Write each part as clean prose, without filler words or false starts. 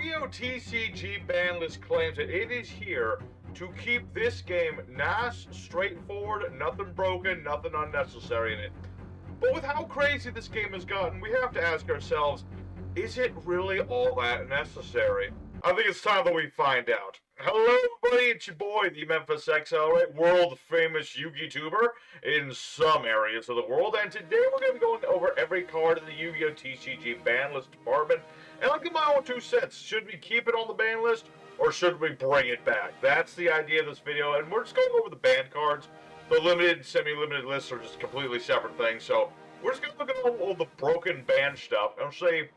Yu-Gi-Oh! TCG banlist claims that it is here to keep this game nice, straightforward, nothing broken, nothing unnecessary in it. But with how crazy this game has gotten, we have to ask ourselves, is it really all that necessary? I think it's time that we find out. Hello everybody, it's your boy, the Memphis XL, right? World famous Yu-Gi tuber in some areas of the world, and today we're going to be going over every card in the Yu-Gi-Oh! TCG ban list department, and I'll give my own 2 cents. Should we keep it on the ban list, or should we bring it back? That's the idea of this video, and we're just going over the banned cards. The limited, semi-limited lists are just completely separate things, so we're just going to look at all the broken banned stuff, and say,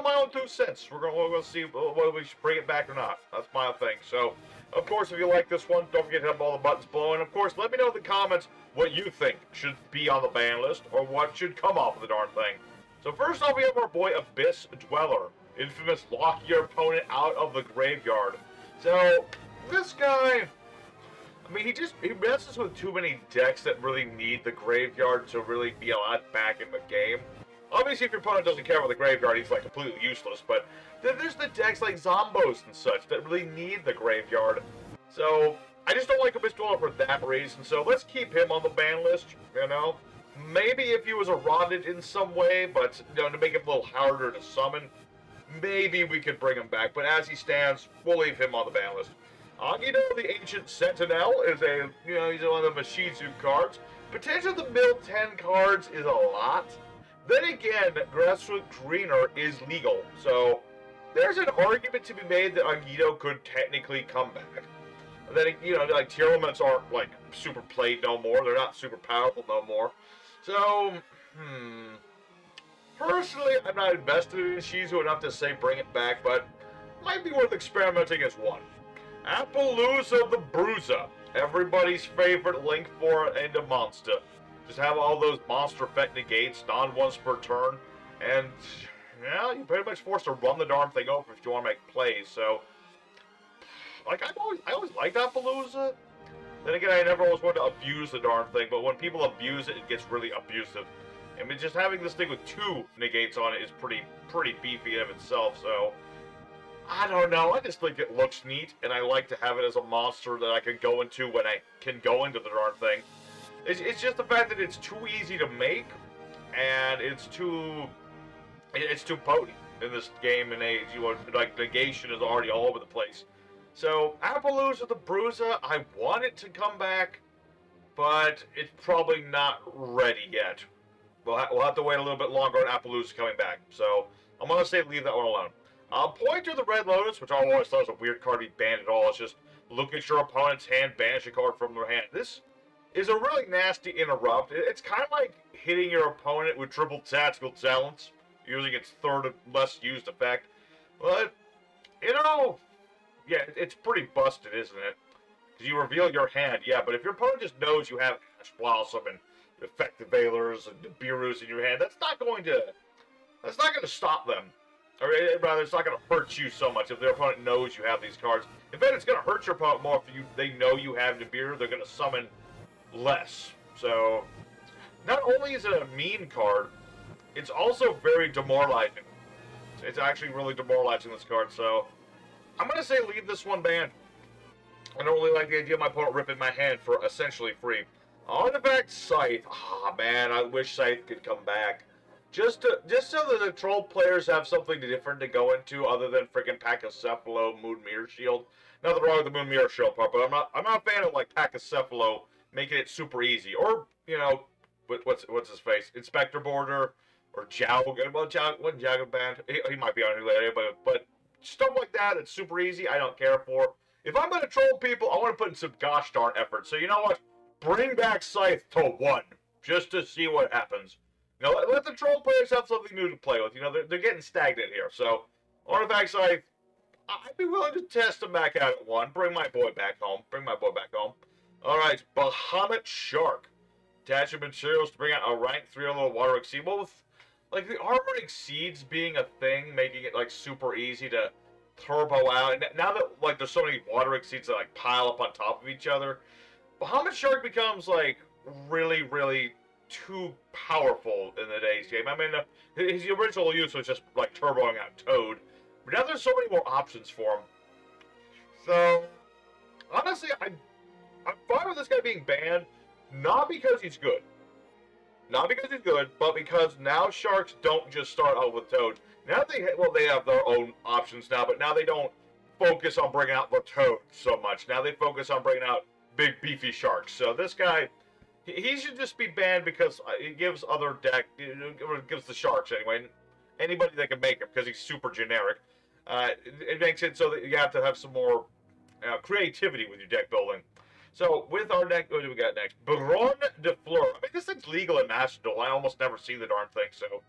my own 2 cents. We're gonna see whether we should bring it back or not. That's my thing. So, of course, if you like this one, don't forget to hit all the buttons below. And, of course, let me know in the comments what you think should be on the ban list or what should come off of the darn thing. So, first off, we have our boy Abyss Dweller. Infamous lock your opponent out of the graveyard. So, this guy, I mean, he messes with too many decks that really need the graveyard to really be allowed back in the game. Obviously, if your opponent doesn't care about the graveyard, he's like completely useless, but there's the decks like Zombos and such that really need the graveyard. So, I just don't like Abyss Dweller for that reason, so let's keep him on the ban list, you know? Maybe if he was eroded in some way, but, you know, to make him a little harder to summon, maybe we could bring him back, but as he stands, we'll leave him on the ban list. Yugioh, the Ancient Sentinel, is a, you know, he's one of the Mashizu cards. Potential to mill 10 cards is a lot. Then again, Grassroot Greener is legal, so there's an argument to be made that Yugioh could technically come back. And then, you know, like, tier elements aren't, like, super played no more. They're not super powerful no more. So, personally, I'm not invested in Shizu enough to say bring it back, but might be worth experimenting as one. Appaloosa the Bruiser, everybody's favorite Link 4 and a monster. Just have all those monster effect negates, non once per turn, and yeah, you're pretty much forced to run the darn thing over if you want to make plays. So, like, I always liked Appaloosa. Then again, I never always wanted to abuse the darn thing, but when people abuse it, it gets really abusive. I mean, just having this thing with 2 negates on it is pretty beefy in of itself. So, I don't know. I just think it looks neat, and I like to have it as a monster that I can go into when I can go into the darn thing. It's just the fact that it's too easy to make, and it's too potent in this game and age. Like, negation is already all over the place. So, Appaloosa the Bruiser, I want it to come back, but it's probably not ready yet. We'll have to wait a little bit longer on Appaloosa coming back. So, I'm going to say leave that one alone. Pointer the Red Lotus, which I always thought was a weird card to be banned at all. It's just look at your opponent's hand, banish a card from their hand. This is a really nasty interrupt. It's kind of like hitting your opponent with triple tactical talents, using its 3rd less used effect. But, you know, yeah, it's pretty busted, isn't it? Because you reveal your hand, yeah, but if your opponent just knows you have Ash Blossom and Effective Veilers and Nibiru's in your hand, that's not going to stop them. Or rather, it's not going to hurt you so much if their opponent knows you have these cards. In fact, it's going to hurt your opponent more if they know you have Nibiru. They're going to summon less. So, not only is it a mean card, it's also very demoralizing. It's actually really demoralizing, this card, so I'm going to say leave this one banned. I don't really like the idea of my opponent ripping my hand for essentially free. Artifact Scythe. Ah, man, I wish Scythe could come back. Just so that the troll players have something different to go into other than freaking Pachycephalo, Moon Mirror Shield. Nothing wrong with the Moon Mirror Shield part, but I'm not a fan of, like, Pachycephalo making it super easy. Or, you know, what's his face? Inspector Border or Jow. Well, wasn't Jow banned? He might be on here later, but stuff like that, it's super easy. I don't care for. If I'm going to troll people, I want to put in some gosh darn effort. So, you know what? Bring back Scythe to 1, just to see what happens. You know, let the troll players have something new to play with. You know, they're getting stagnant here. So, Artifact Scythe, I'd be willing to test them back out at 1. Bring my boy back home. Alright, Bahamut Shark. Attaching materials to bring out a rank 3 little water exceed. Well, with, like, the armor exceeds being a thing, making it, like, super easy to turbo out. And now that, like, there's so many water exceeds that, like, pile up on top of each other, Bahamut Shark becomes, like, really too powerful in today's game. I mean, his original use was just, like, turboing out Toad. But now there's so many more options for him. So, honestly, I'm fine with this guy being banned, not because he's good. Not because he's good, but because now Sharks don't just start out with Toad. Now they have their own options now, but now they don't focus on bringing out the Toad so much. Now they focus on bringing out big beefy Sharks. So this guy, he should just be banned because it gives other deck, it gives the Sharks anyway, anybody that can make him because he's super generic. It makes it so that you have to have some more creativity with your deck building. So with our deck, what do we got next? Baron de Fleur. I mean, this thing's legal in Master Duel. I almost never see the darn thing, so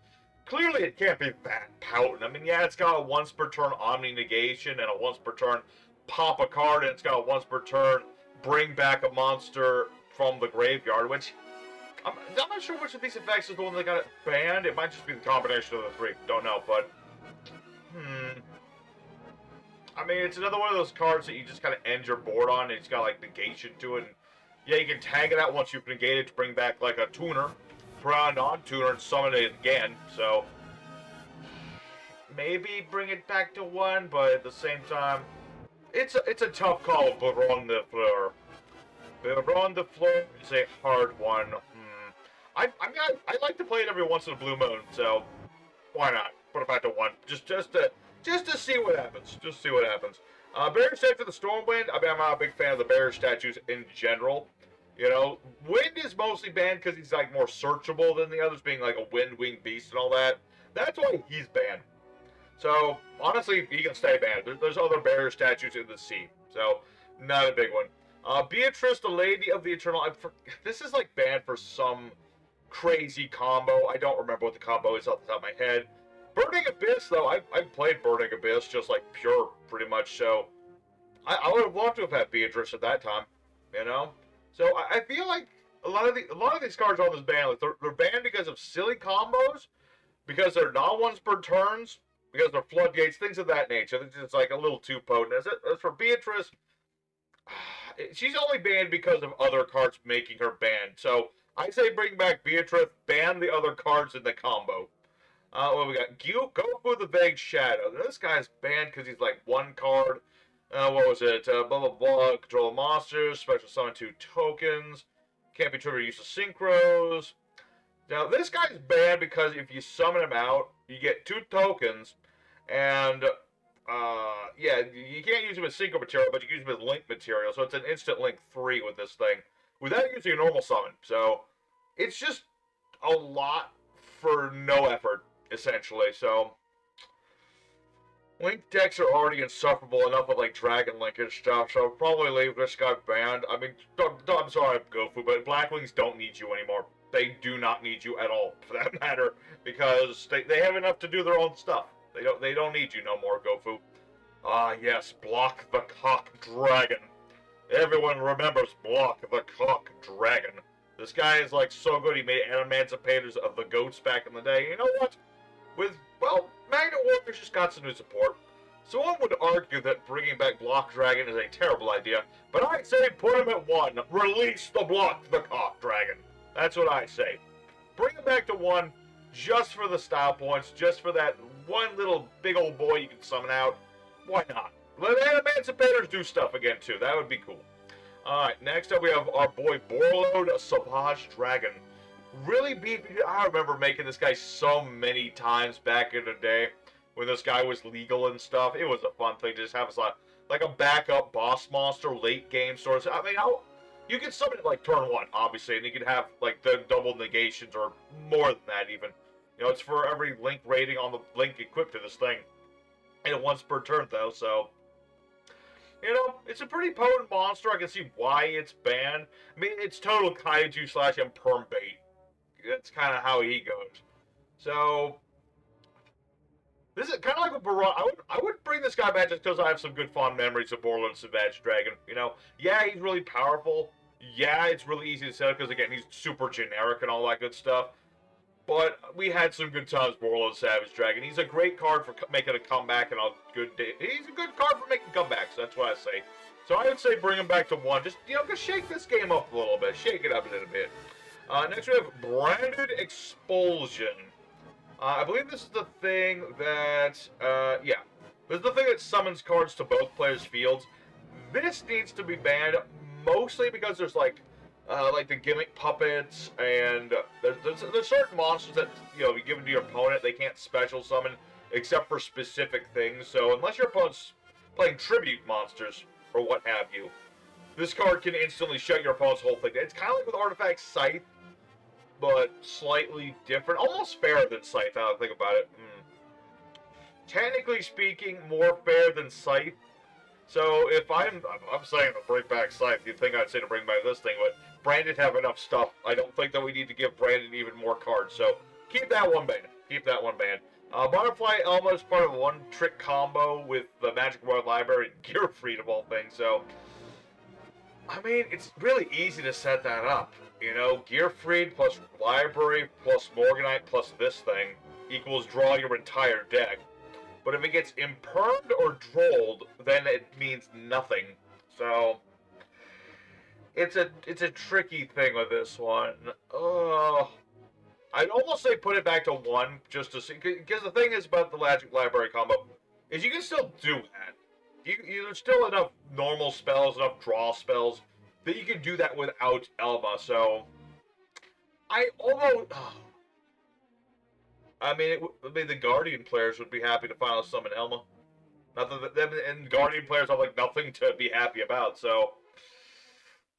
clearly it can't be that potent. I mean, yeah, it's got a once per turn Omni Negation and a once per turn pop a card, and it's got a once per turn bring back a monster from the graveyard, which I'm not sure which of these effects is the one that got it banned. It might just be the combination of the three. Don't know, but I mean, it's another one of those cards that you just kind of end your board on, and it's got, like, negation to it. And, yeah, you can tag it out once you've negated it to bring back, like, a tuner, put on a non-tuner, and summon it again. So, maybe bring it back to 1, but at the same time, it's a tough call with Baron de Fleur. Baron de Fleur is a hard one. I mean, I like to play it every once in a blue moon, so why not? Put it back to 1. Just to see what happens. Just see what happens. Barrier statue for the Stormwind. I mean, I'm not a big fan of the barrier statues in general. You know, Wind is mostly banned because he's like more searchable than the others, being like a wind wing beast and all that. That's why he's banned. So honestly, he can stay banned. There's other barrier statues in the sea, so not a big one. Beatrice, the Lady of the Eternal. This is like banned for some crazy combo. I don't remember what the combo is off the top of my head. Burning Abyss, though, I've played Burning Abyss just like pure, pretty much. So I would have loved to have had Beatrice at that time, you know. So I feel like a lot of these cards on this ban, like they're banned because of silly combos, because they're not ones per turns, because they're floodgates, things of that nature. It's like a little too potent. As for Beatrice, she's only banned because of other cards making her banned. So I say bring back Beatrice, ban the other cards in the combo. What we got? Go for the Vague Shadow. This guy's banned because he's like one card. What was it? Blah, blah, blah. Control monsters. Special summon 2 tokens. Can't be triggered use of synchros. Now, this guy's banned because if you summon him out, you get 2 tokens. And, yeah, you can't use him as synchro material, but you can use him as link material. So it's an instant link 3 with this thing, without using a normal summon. So it's just a lot for no effort, essentially. So Link decks are already insufferable enough with like Dragon Link and stuff, so I'll probably leave this guy banned. I mean, I'm sorry, Gofu, but Blackwings don't need you anymore. They do not need you at all, for that matter, because they have enough to do their own stuff. They don't need you no more, Gofu. Ah, yes, Block the Cock Dragon. Everyone remembers Block the Cock Dragon. This guy is like so good. He made Emancipators of the Goats back in the day. You know what? Well, Magnet Warriors just got some new support. Someone would argue that bringing back Block Dragon is a terrible idea, but I say put him at 1. Release the Block the Cock Dragon. That's what I say. Bring him back to 1 just for the style points, just for that one little big old boy you can summon out. Why not? Let Emancipators do stuff again, too. That would be cool. Alright, next up we have our boy Borlode Savage Dragon. Really beefy. I remember making this guy so many times back in the day when this guy was legal and stuff. It was a fun thing to just have like a backup boss monster late game source. I mean, you could summon it like turn 1, obviously, and you could have like the double negations or more than that even. You know, it's for every link rating on the link equipped to this thing. And once per turn though, so you know, it's a pretty potent monster. I can see why it's banned. I mean, it's total kaiju / imperm bait. That's kind of how he goes. So this is kind of like with Baron. I would bring this guy back just because I have some good fond memories of Borland Savage Dragon. You know, yeah, he's really powerful. Yeah, it's really easy to set up because again, he's super generic and all that good stuff. But we had some good times, Borland Savage Dragon. He's a great card for making a comeback and a good day. He's a good card for making comebacks. That's what I say. So I would say bring him back to 1. Just, you know, just shake this game up a little bit. Shake it up a little bit. Next we have Branded Expulsion. I believe this is the thing that, yeah. There's the thing that summons cards to both players' fields. This needs to be banned mostly because there's like the gimmick puppets, and there's certain monsters that you give to your opponent. They can't special summon except for specific things. So unless your opponent's playing tribute monsters or what have you, this card can instantly shut your opponent's whole thing. It's kind of like with Artifact Scythe, but slightly different. Almost fairer than Scythe, now that I think about it. Technically speaking, more fair than Scythe. So if I'm saying to bring back Scythe, you'd think I'd say to bring back this thing, but Brandon have enough stuff. I don't think that we need to give Brandon even more cards. So keep that one banned. Keep that one banned. Butterfly Elma is part of a one-trick combo with the Magic World Library and Gear Freed of all things. So, I mean, it's really easy to set that up. Gear Freed plus Library plus Morganite plus this thing equals draw your entire deck. But if it gets impermed or trolled, then it means nothing. So it's a tricky thing with this one. I'd almost say put it back to 1 just to see, because the thing is about the Magic Library combo is you can still do that. There's still enough normal spells, enough draw spells that you can do that without Elma. So I mean, the Guardian players would be happy to finally summon Elma. Not that them and Guardian players have nothing to be happy about. So,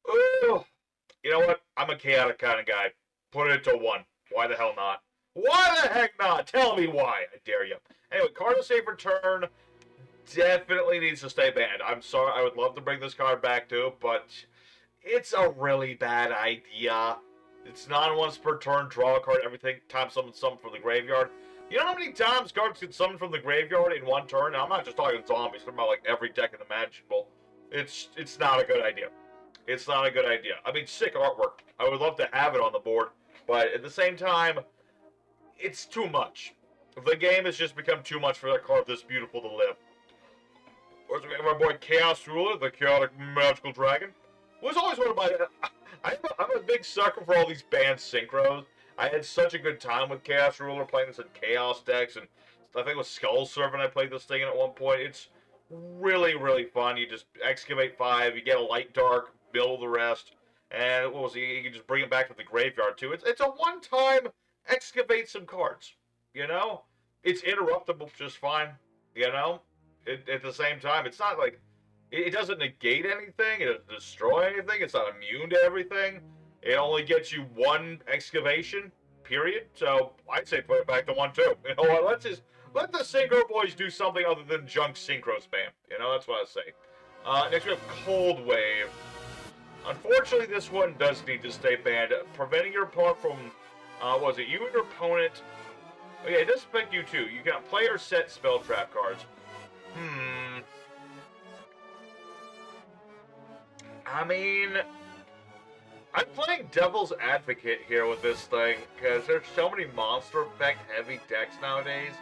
you know what? I'm a chaotic kind of guy. Put it to 1. Why the hell not? Why the heck not? Tell me why. I dare you. Anyway, card of safe return definitely needs to stay banned. I'm sorry. I would love to bring this card back too, but it's a really bad idea. It's not once per turn, draw a card every time summon from the graveyard. You know how many times cards get summoned from the graveyard in one turn? Now, I'm not just talking zombies, I'm talking about every deck in the Magic Bowl. It's not a good idea. It's not a good idea. I mean, sick artwork. I would love to have it on the board, but at the same time, it's too much. The game has just become too much for that card this beautiful to live. Of course, we have our boy Chaos Ruler, the chaotic magical dragon. Was always one of my... I'm a big sucker for all these banned synchros. I had such a good time with Chaos Ruler playing this in Chaos decks, and I think with Skull Servant I played this thing in at one point. It's really, really fun. You just excavate 5, you get a light dark, build the rest, and what was it? You can just bring it back to the graveyard too. It's a one-time excavate some cards. It's interruptible just fine. At the same time, it's not like it doesn't negate anything. It doesn't destroy anything. It's not immune to everything. It only gets you 1 excavation, period. So I'd say put it back to 1 too. You know what? Let the Synchro Boys do something other than junk Synchro spam. That's what I say. Next we have Cold Wave. Unfortunately, this one does need to stay banned. Preventing your opponent from, you and your opponent... Okay, it does affect you too. You can play or set spell trap cards. I mean, I'm playing Devil's Advocate here with this thing, because there's so many monster effect heavy decks nowadays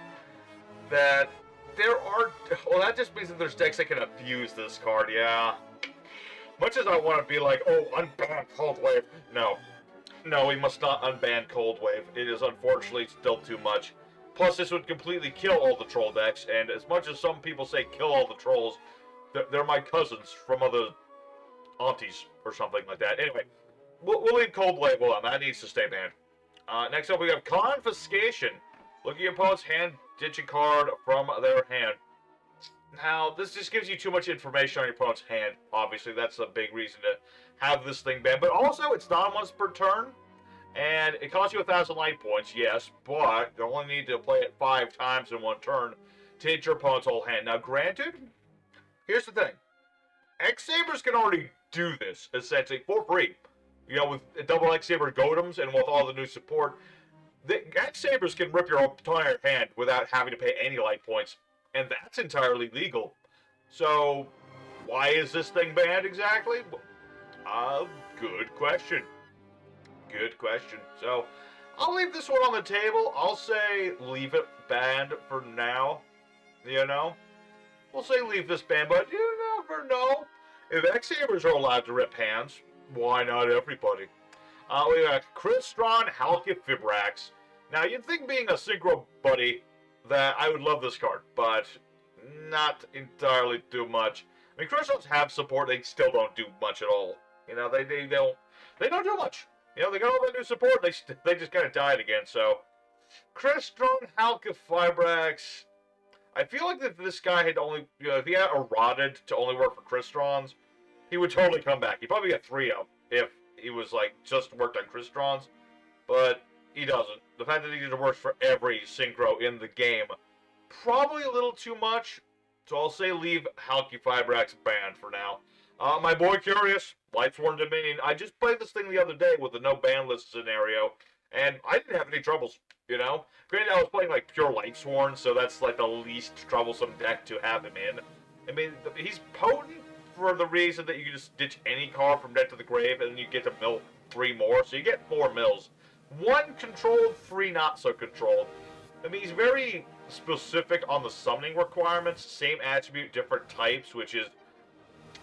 that there are... Well, that just means that there's decks that can abuse this card, yeah. Much as I want to be like, oh, unban Cold Wave. No, we must not unban Cold Wave. It is unfortunately still too much. Plus, this would completely kill all the troll decks, and as much as some people say kill all the trolls, they're my cousins from other aunties or something like that. Anyway, we'll leave Cold Wave alone. That needs to stay banned. Next up, we have Confiscation. Look at your opponent's hand, ditch a card from their hand. Now, this just gives you too much information on your opponent's hand. Obviously, that's a big reason to have this thing banned. But also, it's not once per turn, and it costs you 1,000 life points, yes, but you only need to play it 5 times in 1 turn to hit your opponent's whole hand. Now, granted, here's the thing. X-Sabers can already do this, essentially, for free. With double X-Saber Gotems and with all the new support, the X-Sabers can rip your entire hand without having to pay any life points. And that's entirely legal. So, why is this thing banned exactly? Good question. Good question. So, I'll leave this one on the table. I'll say leave it banned for now. We'll say leave this banned, but you never know. If X-Sabers are allowed to rip hands, why not everybody? We got Crystron Halkifibrax. Now, you'd think being a Synchro buddy that I would love this card, but not entirely too much. I mean, crystals have support, they still don't do much at all. You know, they don't do much. You know, they got all that new support, they just kind of died again. So, Crystron, Halqifibrax. I feel like if this guy had only, you know, if he had eroded to only work for Crystrons, he would totally come back. He'd probably get 3 of if he was like just worked on Crystrons, but he doesn't. The fact that he just works for every synchro in the game, probably a little too much. So I'll say leave Halqifibrax banned for now. My boy Curious, Lightsworn Dominion. I just played this thing the other day with the no ban list scenario, and I didn't have any troubles. You know, granted I was playing like pure Lightsworn, so that's like the least troublesome deck to have him in. I mean, he's potent for the reason that you can just ditch any card from Dead to the Grave, and then you get to mill 3 more, so you get 4 mills. 1 controlled, 3 not so controlled. I mean, he's very specific on the summoning requirements. Same attribute, different types, which is...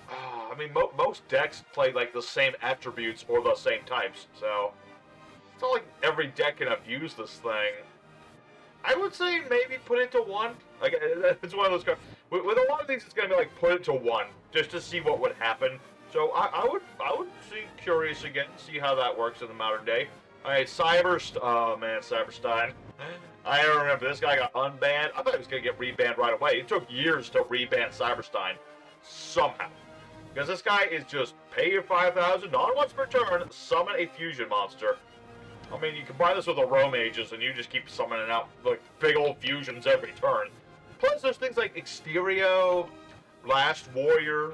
I mean, most decks play, like, the same attributes or the same types, so... It's not like every deck can abuse this thing. I would say maybe put it to 1. Like, it's one of those cards. With a lot of things, it's going to be like, put it to 1, just to see what would happen. So I would see Curious again, see how that works in the modern day. Alright, oh man, Cyberstein. I remember this guy got unbanned. I thought he was going to get rebanned right away. It took years to reban Cyberstein. Somehow. Because this guy is just pay your 5,000, not once per turn, summon a fusion monster. I mean, you combine this with the Roam Ages, and you just keep summoning out, like, big old fusions every turn. Plus, there's things like Exterio, Last Warrior,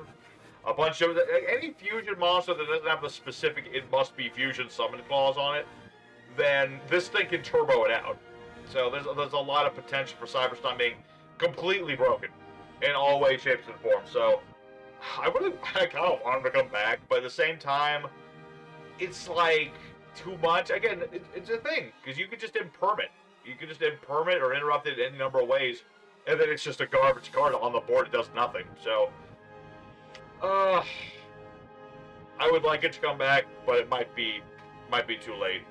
a bunch of... Any fusion monster that doesn't have a specific it must be fusion summon clause on it, then this thing can turbo it out. So there's a lot of potential for Cyberstein being completely broken in all ways, shapes, and forms. So I kind of want him to come back, but at the same time, it's like too much. Again, it's a thing, because you could just impermit. You could just impermit or interrupt it in any number of ways, and then it's just a garbage card on the board. It does nothing. So, I would like it to come back, but it might be too late.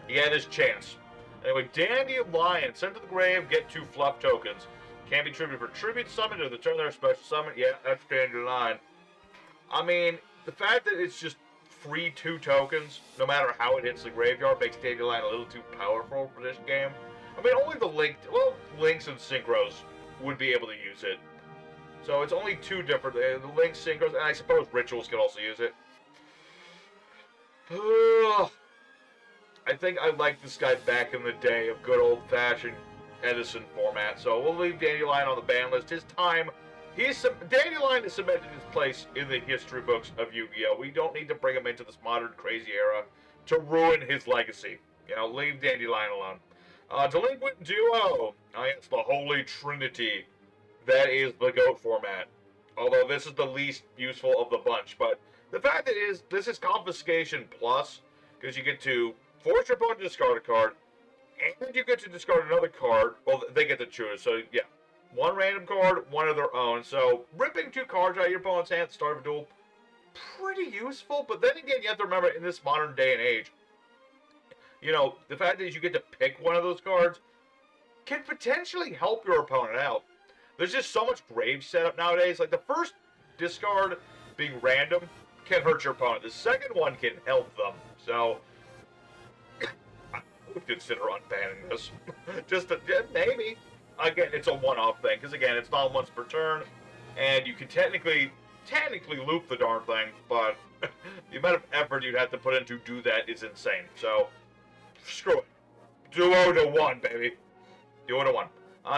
He had his chance. Anyway, Dandelion, sent to the grave, get 2 fluff tokens. Can't be tribute for tribute summon or the turn their special summon. Yeah, that's Dandelion. I mean, the fact that it's just free 2 tokens, no matter how it hits the graveyard, makes Dandelion a little too powerful for this game. I mean, only the Links and Synchros would be able to use it. So it's only 2 different, the Links, Synchros, and I suppose Rituals can also use it. I think I liked this guy back in the day of good old-fashioned Edison format, so we'll leave Dandelion on the ban list. His time, Dandelion has cemented his place in the history books of Yu-Gi-Oh! We don't need to bring him into this modern crazy era to ruin his legacy. You know, leave Dandelion alone. Delinquent Duo. It's the Holy Trinity. That is the GOAT format. Although this is the least useful of the bunch, but the fact is, this is Confiscation Plus, because you get to force your opponent to discard a card, and you get to discard another card. Well, they get to choose, so yeah. 1 random card, 1 of their own. So, ripping 2 cards out of your opponent's hand at the start of a duel, pretty useful. But then again, you have to remember, in this modern day and age, you know, the fact that you get to pick one of those cards can potentially help your opponent out. There's just so much grave setup nowadays. Like, the first discard being random can hurt your opponent. The second one can help them. So, I would consider unbanning this. Maybe. Again, it's a one-off thing, because again, it's not once per turn, and you can technically loop the darn thing, but the amount of effort you'd have to put in to do that is insane. So, screw it. Duo to 1, baby. Duo to 1.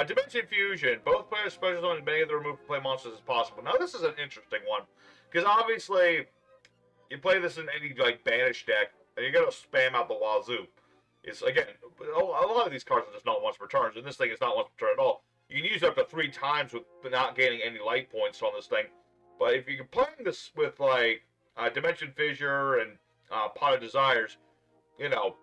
Dimension Fusion. Both players special on as many of the removed play monsters as possible. Now, this is an interesting one, because obviously, you play this in any, like, banish deck, and you're going to spam out the wazoo. It's, again, a lot of these cards are just not once per turn, and this thing is not once per turn at all. You can use it up to 3 times with not gaining any light points on this thing. But if you're playing this with, like, Dimension Fissure and Pot of Desires, you know,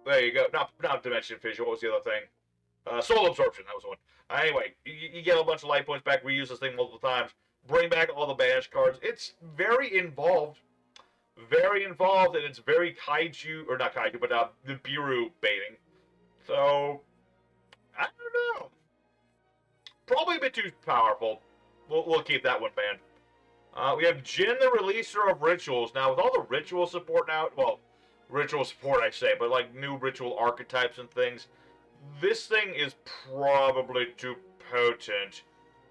there you go. Not Dimension Fissure, what was the other thing? Soul Absorption, that was the one. Anyway, you get a bunch of light points back, reuse this thing multiple times, bring back all the banished cards. It's very involved. Very involved, and it's very kaiju, or not kaiju, but the Biru baiting. So, I don't know. Probably a bit too powerful. We'll keep that one banned. We have Jin, the releaser of rituals. Now, with all the ritual support now, well, ritual support I say, but like new ritual archetypes and things, this thing is probably too potent.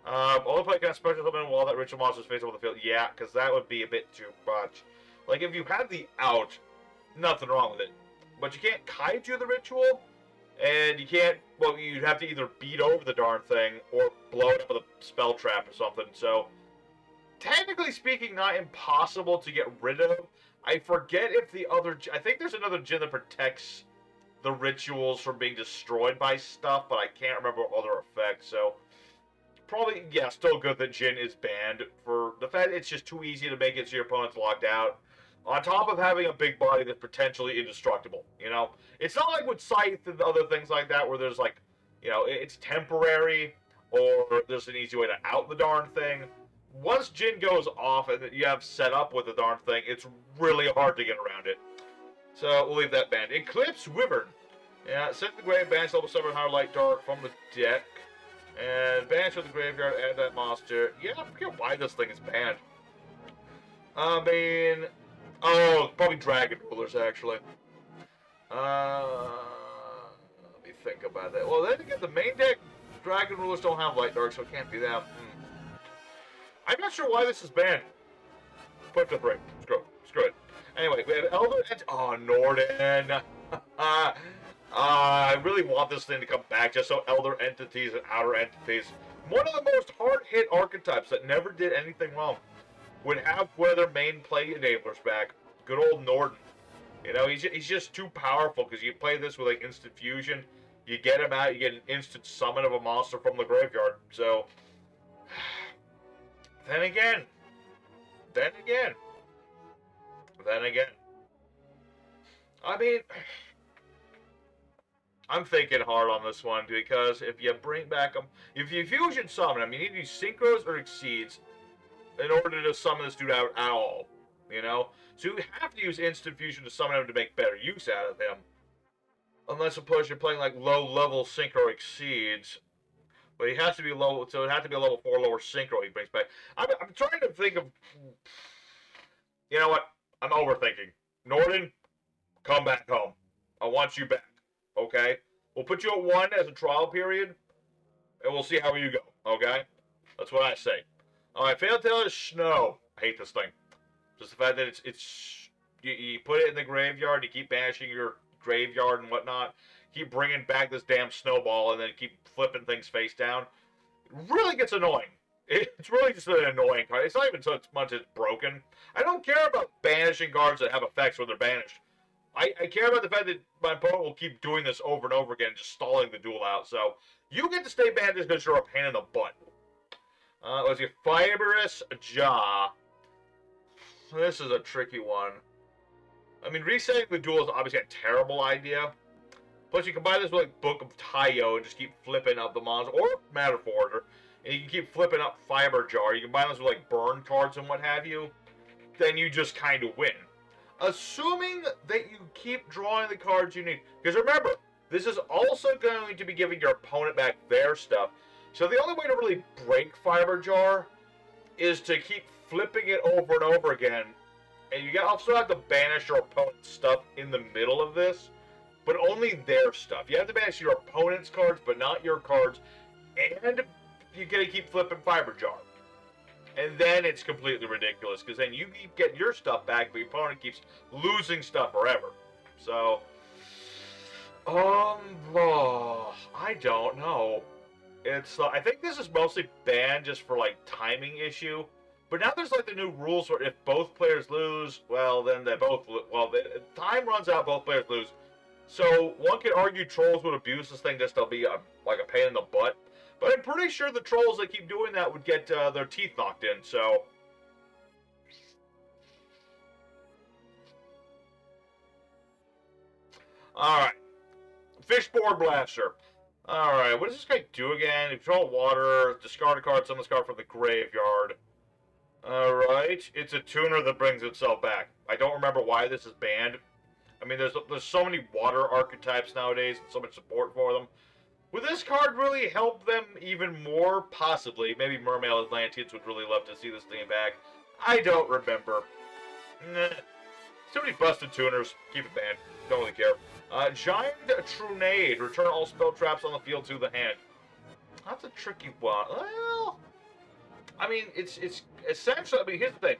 Only play kind of special summon while that ritual monster is face up on the field. Yeah, because that would be a bit too much. Like, if you had the out, nothing wrong with it. But you can't kaiju the ritual, and you can't, well, you'd have to either beat over the darn thing or blow it up with a spell trap or something. So, technically speaking, not impossible to get rid of. I forget if the other, I think there's another Jin that protects the rituals from being destroyed by stuff, but I can't remember other effects, so probably, yeah, still good that Jin is banned for the fact it's just too easy to make it so your opponent's locked out. On top of having a big body that's potentially indestructible, you know? It's not like with Scythe and other things like that where there's like, you know, it's temporary or there's an easy way to out the darn thing. Once Jin goes off and you have set up with the darn thing, it's really hard to get around it. So we'll leave that banned. Eclipse Wyvern. Yeah, send the grave, banish level 7 High Light Dark from the deck. And banish from the graveyard, add that monster. Yeah, I forget why this thing is banned. I mean, oh, probably Dragon Rulers, actually. Let me think about that. Well, then again, the main deck, Dragon Rulers don't have Light Dark, so it can't be them. I'm not sure why this is banned. Put the break. Screw it. Anyway, we have Elder oh, Norden. I really want this thing to come back just so Elder Entities and Outer Entities, one of the most hard-hit archetypes that never did anything wrong, would have one of their main play enablers back. Good old Norden. You know, he's just too powerful because you play this with like instant fusion, you get him out, you get an instant summon of a monster from the graveyard. So, then again, I mean, I'm thinking hard on this one because if you bring back them, if you fusion summon them, you need to use synchros or exceeds in order to summon this dude out at all. You know, so you have to use instant fusion to summon him to make better use out of him. Unless, of course, you're playing like low-level synchro exceeds, but he has to be low, so it has to be a level 4 lower synchro he brings back. I'm trying to think of, you know what? I'm overthinking. Norden, come back home. I want you back. Okay? We'll put you at 1 as a trial period, and we'll see how you go. Okay? That's what I say. Alright, Fatal Tale is Snow. I hate this thing. Just the fact that it's you put it in the graveyard, you keep banishing your graveyard and whatnot, keep bringing back this damn snowball, and then keep flipping things face down. It really gets annoying. It's really just an annoying card. It's not even so much it's broken. I don't care about banishing cards that have effects when they're banished. I care about the fact that my opponent will keep doing this over and over again, just stalling the duel out. So, you get to stay banished because you're a pain in the butt. Let's see, Fibrous Jaw. This is a tricky one. I mean, resetting the duel is obviously a terrible idea. Plus, you combine this with like Book of Taiyo and just keep flipping up the monster, or Matter Forger, and you can keep flipping up Fiber Jar. You combine this with like burn cards and what have you, then you just kind of win. Assuming that you keep drawing the cards you need. Because remember, this is also going to be giving your opponent back their stuff. So the only way to really break Fiber Jar is to keep flipping it over and over again. And you also have to banish your opponent's stuff in the middle of this. But only their stuff. You have to banish your opponent's cards, but not your cards. And you gotta keep flipping Fiber Jar. And then it's completely ridiculous, because then you keep getting your stuff back, but your opponent keeps losing stuff forever. So, I don't know. It's, I think this is mostly banned just for, like, timing issue. But now there's, like, the new rules where if both players lose, well, then they both, well, the time runs out, both players lose. So, one could argue trolls would abuse this thing just to be, like, a pain in the butt. But I'm pretty sure the trolls that keep doing that would get their teeth knocked in, so... Alright. Fishboard Blaster. Alright, what does this guy do again? You control water, discard a card, summon this card from the graveyard. Alright, it's a tuner that brings itself back. I don't remember why this is banned. I mean, there's so many water archetypes nowadays, and so much support for them. Would this card really help them even more? Possibly. Maybe Mermaid Atlanteans would really love to see this thing back. I don't remember. Nah. Too many busted tuners. Keep it banned. Don't really care. Giant Trunade. Return all spell traps on the field to the hand. That's a tricky one. Well, I mean, it's essentially. I mean, here's the thing.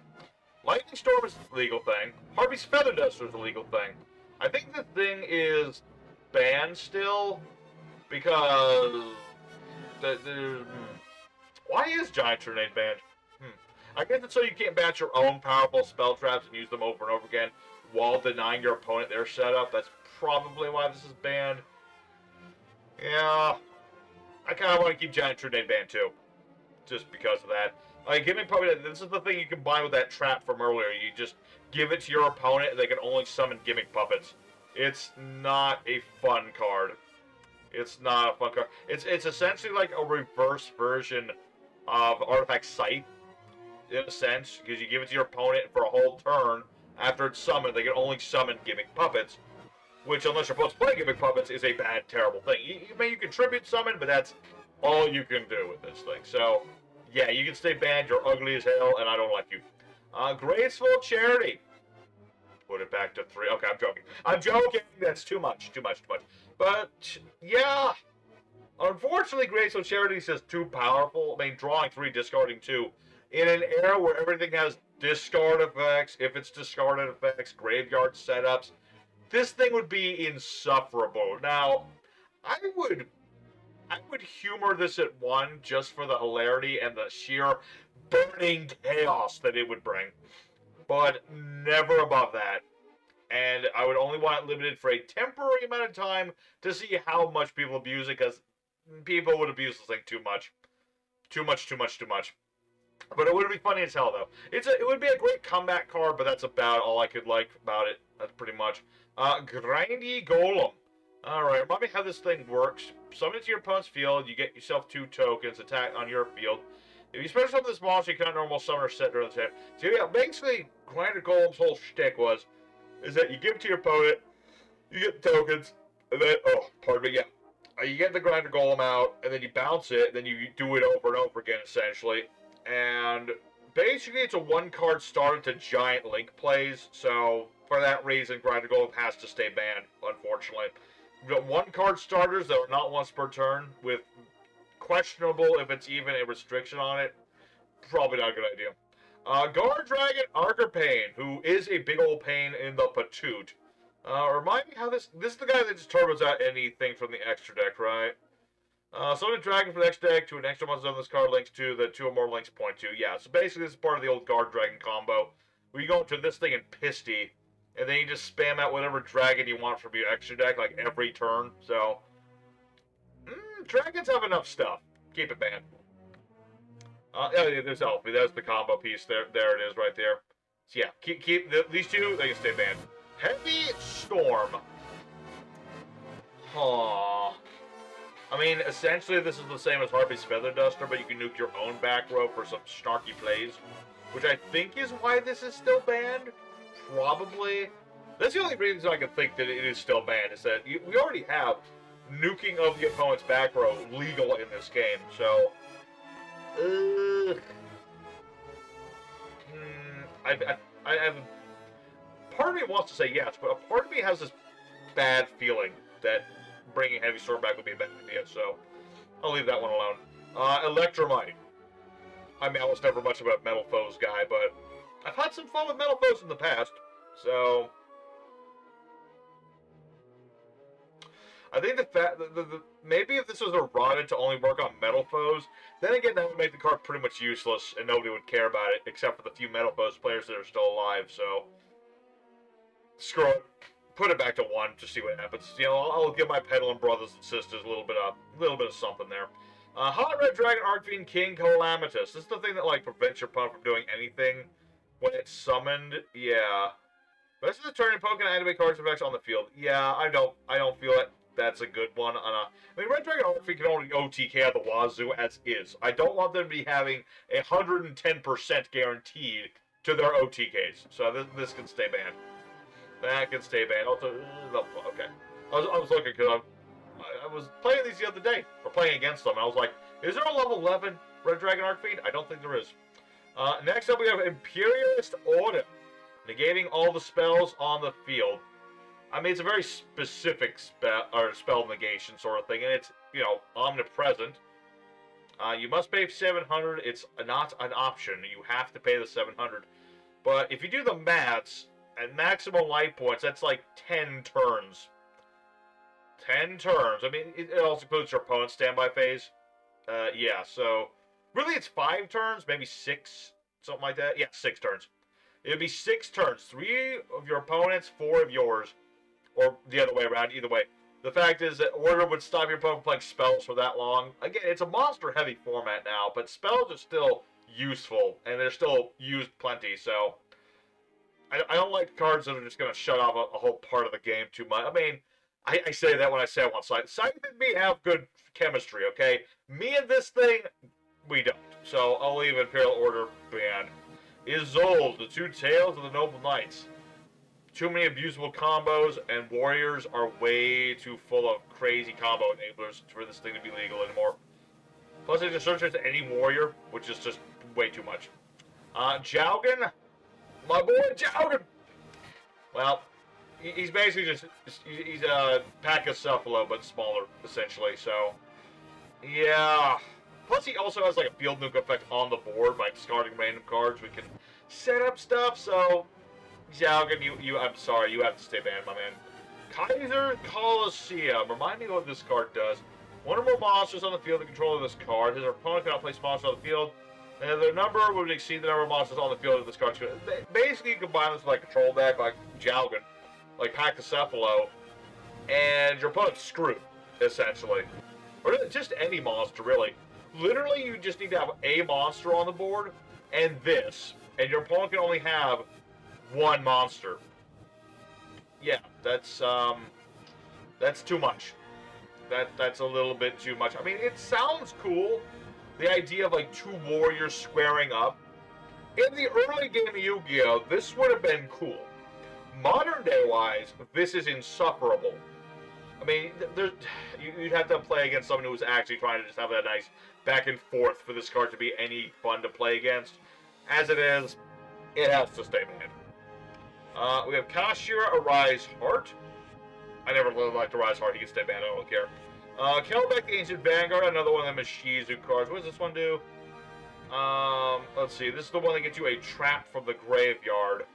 Lightning Storm is a legal thing. Harvey's Feather Duster is a legal thing. I think the thing is banned still because why is Giant Tornado banned? I guess it's so you can't batch your own powerful spell traps and use them over and over again while denying your opponent their setup. That's probably why this is banned. Yeah, I kind of want to keep Giant Tornado banned too, just because of that. Like, gimmick puppet, this is the thing you combine with that trap from earlier. You just give it to your opponent, and they can only summon gimmick puppets. It's not a fun card. It's not a fun card. It's essentially like a reverse version of Artifact Scythe, in a sense, because you give it to your opponent for a whole turn. After it's summoned, they can only summon gimmick puppets, which, unless your opponent's playing gimmick puppets, is a bad, terrible thing. You can tribute summon, but that's all you can do with this thing. So, yeah, you can stay banned. You're ugly as hell, and I don't like you. Graceful Charity. Put it back to 3. Okay, I'm joking. I'm joking. That's too much. Too much. Too much. But, yeah. Unfortunately, Graceful Charity is just too powerful. I mean, drawing 3, discarding 2. In an era where everything has discard effects, if it's discarded effects, graveyard setups, this thing would be insufferable. Now, I would humor this at 1 just for the hilarity and the sheer burning chaos that it would bring. But never above that. And I would only want it limited for a temporary amount of time to see how much people abuse it, because people would abuse this thing too much. Too much. But it would be funny as hell, though. It would be a great comeback card, but that's about all I could like about it. That's pretty much. Grindy Golem. Alright, remind me how this thing works. Summon it to your opponent's field, you get yourself 2 tokens, attack on your field. If you special summon this monster, you cannot normal summon or set during the turn. So yeah, basically, Grinder Golem's whole shtick is that you give it to your opponent, you get the tokens, and then, you get the Grinder Golem out, and then you bounce it, and then you do it over and over again, essentially. And basically, it's a 1-card starter to giant link plays, so for that reason, Grinder Golem has to stay banned, unfortunately. You've got 1-card starters that are not once per turn, with questionable if it's even a restriction on it. Probably not a good idea. Guard Dragon Archerpain, who is a big old pain in the patoot. Remind me how this is the guy that just turbos out anything from the extra deck, right? Summon a dragon from the next deck to an extra monster on this card links to the 2 or more links point to. Yeah, so basically this is part of the old Guard Dragon combo, where you go into this thing in Pisty, and then you just spam out whatever dragon you want from your extra deck, like, every turn. So, dragons have enough stuff. Keep it banned. Yeah, there's Elfie. There's the combo piece. There it is right there. So yeah, keep these 2, they can stay banned. Heavy Storm. Aww. I mean, essentially this is the same as Harvey's Feather Duster, but you can nuke your own back row for some snarky plays, which I think is why this is still banned. Probably. That's the only reason I can think that it is still banned, is that we already have nuking of the opponent's back row legal in this game, so... I have... Part of me wants to say yes, but a part of me has this bad feeling that bringing Heavy Storm back would be a bad idea, so I'll leave that one alone. Electromite. I mean, I was never much of a Metal Foes guy, but I've had some fun with Metal Foes in the past, so... I think maybe if this was eroded to only work on Metal Foes, then again that would make the card pretty much useless, and nobody would care about it, except for the few Metal Foes players that are still alive, so... Screw it. Put it back to 1 to see what happens. You know, I'll give my peddling brothers and sisters a little bit of something there. Hot Red Dragon Arcfiend King Calamitous. This is the thing that, like, prevents your opponent from doing anything when it's summoned. Yeah. Rest of the turn, Pokemon activate cards effects on the field. Yeah, I don't feel it. That's a good one. I mean, Red Dragon Arcfiend can only OTK out the wazoo as is. I don't want them to be having 110% guaranteed to their OTKs. So this can stay banned. That can stay banned. Also, okay. I was looking because I was playing these the other day, or playing against them, and I was like, is there a level 11 Red Dragon Archfiend? I don't think there is. Next up, we have Imperialist Order, negating all the spells on the field. I mean, it's a very specific spell negation sort of thing, and it's, you know, omnipresent. You must pay 700. It's not an option. You have to pay the 700. But if you do the maths, at maximum life points, that's like 10 turns. 10 turns. I mean, it also includes your opponent's standby phase. Yeah, so really it's 5 turns, maybe 6, something like that. Yeah, 6 turns. It would be 6 turns. 3 of your opponents, 4 of yours. Or the other way around, either way. The fact is that Order would stop your opponent from playing spells for that long. Again, it's a monster-heavy format now, but spells are still useful, and they're still used plenty, so... I don't like cards that are just going to shut off a whole part of the game too much. I mean, I say that when I say I want Scythe. Scythe and me have good chemistry, okay? Me and this thing, we don't. So I'll leave Imperial Order banned. Isolde, the 2 tails of the Noble Knights. Too many abusable combos, and warriors are way too full of crazy combo enablers for this thing to be legal anymore. Plus, it just searches any warrior, which is just way too much. Jaugen, my boy Jaugen. Well, he's basically he's a Pachycephalo, but smaller, essentially. So, yeah. Plus, he also has like a field nuke effect on the board by discarding random cards. We can set up stuff. So, Jaugen, I'm sorry, you have to stay banned, my man. Kaiser Colosseum. Remind me what this card does. One or more monsters on the field in control of this card. His opponent cannot place monsters on the field. And their number would exceed the number of monsters on the field of this card. Basically, you combine this with like control deck, like Jaugen, like Pachycephalo, and your opponent's screwed, essentially. Or just any monster, really. Literally, you just need to have a monster on the board, and this. And your opponent can only have 1 monster. Yeah, that's too much. That's a little bit too much. I mean, it sounds cool. The idea of like 2 warriors squaring up. In the early game of Yu-Gi-Oh, this would have been cool. Modern day wise, this is insufferable. I mean, you'd have to play against someone who's actually trying to just have that nice back and forth for this card to be any fun to play against. As it is, it has to stay banned. We have Kashira Arise Heart. I never really liked Arise Heart. He can stay banned. I don't care. Kelbeck Ancient Vanguard, another one of them is Shizu cards. What does this one do? Let's see. This is the one that gets you a trap from the graveyard.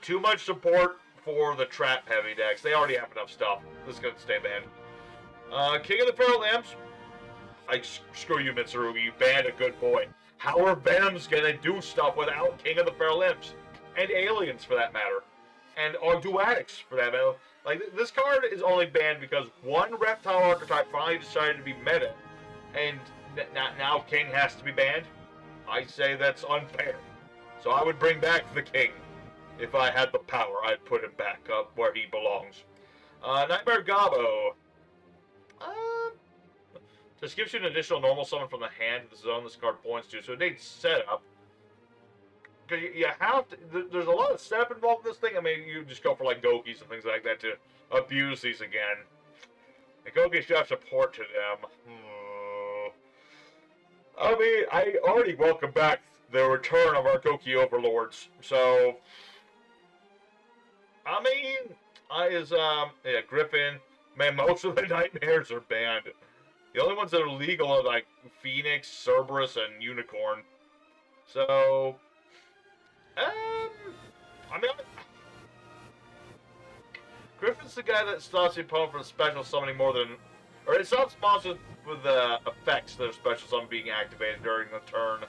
Too much support for the trap heavy decks. They already have enough stuff. This is going to stay banned. King of the Feral Imps. Screw you, Mitsurugi. You banned a good boy. How are Venoms going to do stuff without King of the Feral Imps? And aliens, for that matter. And or Duatics, for that matter. Like, this card is only banned because one reptile archetype finally decided to be meta, and now King has to be banned. I say that's unfair. So I would bring back the King. If I had the power, I'd put him back up where he belongs. Nightmare Gobbo. This gives you an additional normal summon from the hand to the zone this card points to, so it needs setup. Because you have to, there's a lot of setup involved in this thing. I mean, you just go for like Gokis and things like that to abuse these again. And Gokis should have support to them. I mean, I already welcome back the return of our Goki overlords. So, I mean, yeah, Griffin. Man, most of the nightmares are banned. The only ones that are legal are like Phoenix, Cerberus, and Unicorn. So, I mean, Griffin's the guy that stops the opponent from special summoning more than, or it stops monsters with the effects that are special summon being activated during the turn.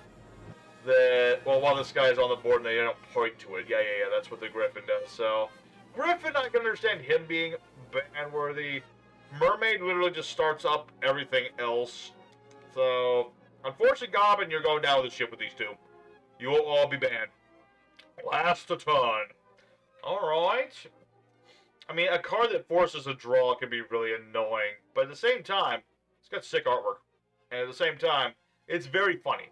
Well, while this guy is on the board and they don't point to it. Yeah, that's what the Griffin does. So, Griffin, I can understand him being ban-worthy. Mermaid literally just starts up everything else. So, unfortunately, Goblin, you're going down with the ship with these 2. You will all be banned. Last a ton. Alright. I mean, a card that forces a draw can be really annoying. But at the same time, it's got sick artwork. And at the same time, it's very funny.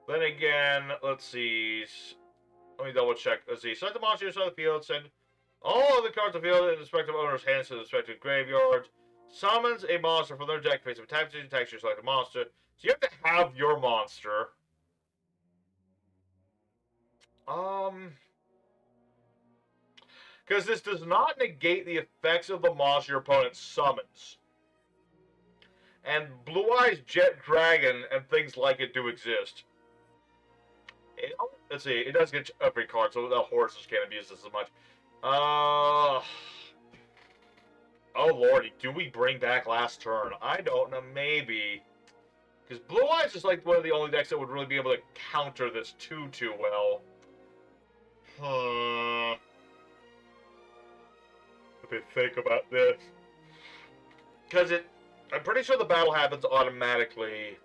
Then again, let's see. Let me double check. Let's see. Select the monster inside the field. Send All of the cards revealed in the respective owner's hands to the respective graveyards. Summons a monster from their deck face of attack position, attacks your selected monster. So you have to have your monster. Because this does not negate the effects of the monster your opponent summons. And Blue Eyes Jet Dragon and things like it do exist. Let's see, it does get every card, so the horses can't abuse this as much. Oh lordy, do we bring back last turn? I don't know, maybe. Because Blue Eyes is like one of the only decks that would really be able to counter this too well. Let me think about this. Because I'm pretty sure the battle happens automatically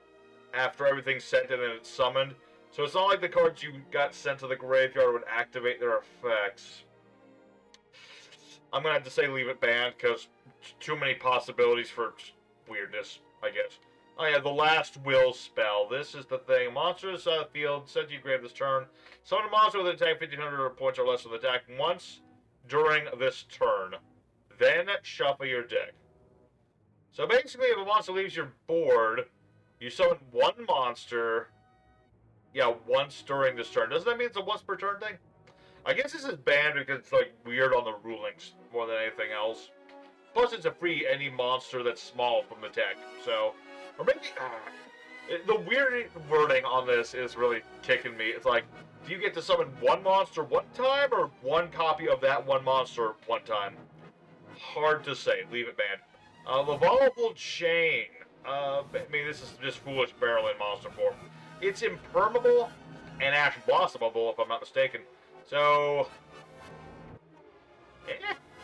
after everything's sent in and it's summoned. So it's not like the cards you got sent to the graveyard would activate their effects. I'm going to have to say leave it banned because too many possibilities for weirdness, I guess. Oh yeah, the last will spell. This is the thing. Monsters out of the field, sent to your grave this turn. Summon a monster with an attack 1500 points or less with attack once during this turn. Then shuffle your deck. So basically, if a monster leaves your board, you summon one monster, once during this turn. Doesn't that mean it's a once per turn thing? I guess this is banned because it's like weird on the rulings more than anything else. Plus, it's a free any monster that's small from the deck. So, or maybe the weird wording on this is really kicking me. It's like, do you get to summon one monster one time or one copy of that one monster one time? Hard to say. Leave it banned. The Volatile Chain. I mean, this is just foolish barrel in monster form. It's impermeable and Ash Blossomable, if I'm not mistaken. So,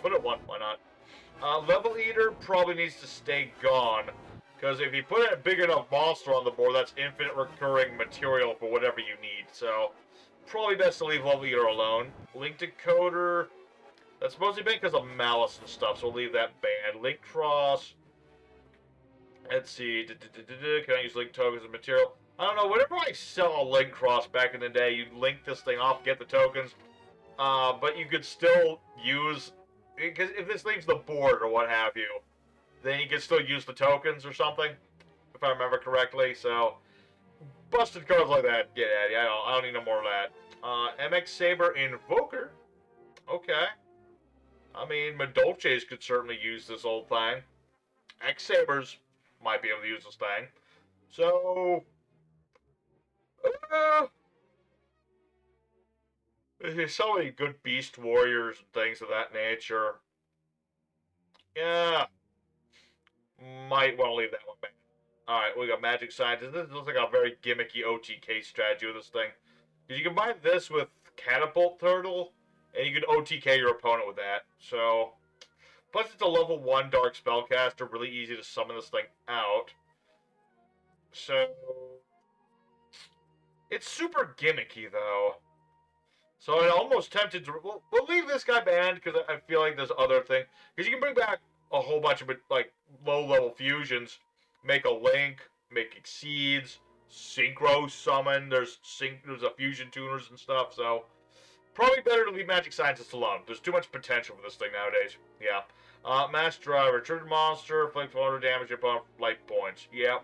put it one. Why not? Level Eater probably needs to stay gone. Because if you put a big enough monster on the board, that's infinite recurring material for whatever you need. So, probably best to leave Level Eater alone. Link Decoder. That's mostly been because of Malice and stuff, so we'll leave that banned. Link Cross. Let's see. Can I use Link tokens as material? I don't know. Whenever I sell a Link Cross back in the day, you'd link this thing off, get the tokens. But you could still use... Because if this leaves the board or what have you, then you can still use the tokens or something, if I remember correctly. So, busted cards like that, get at it. I don't need no more of that. MX Saber Invoker. Okay. I mean, Madolches could certainly use this old thing. X-Sabers might be able to use this thing. So, there's so many good Beast Warriors and things of that nature. Yeah. Might want to leave that one back. Alright, we got Magic Scientist. This looks like a very gimmicky OTK strategy with this thing. Because you combine this with Catapult Turtle, and you can OTK your opponent with that. So, plus it's a level 1 Dark Spellcaster, really easy to summon this thing out. So, it's super gimmicky, though. So I'm almost tempted to... We'll leave this guy banned, because I feel like there's other things. Because you can bring back a whole bunch of, like, low-level fusions. Make a Link, make Exceeds, Synchro Summon. There's a Fusion Tuners and stuff, so... Probably better to leave Magic Scientist alone. There's too much potential for this thing nowadays. Yeah. Mass Driver. Trigger monster. Inflict 400 damage upon life points. Yeah.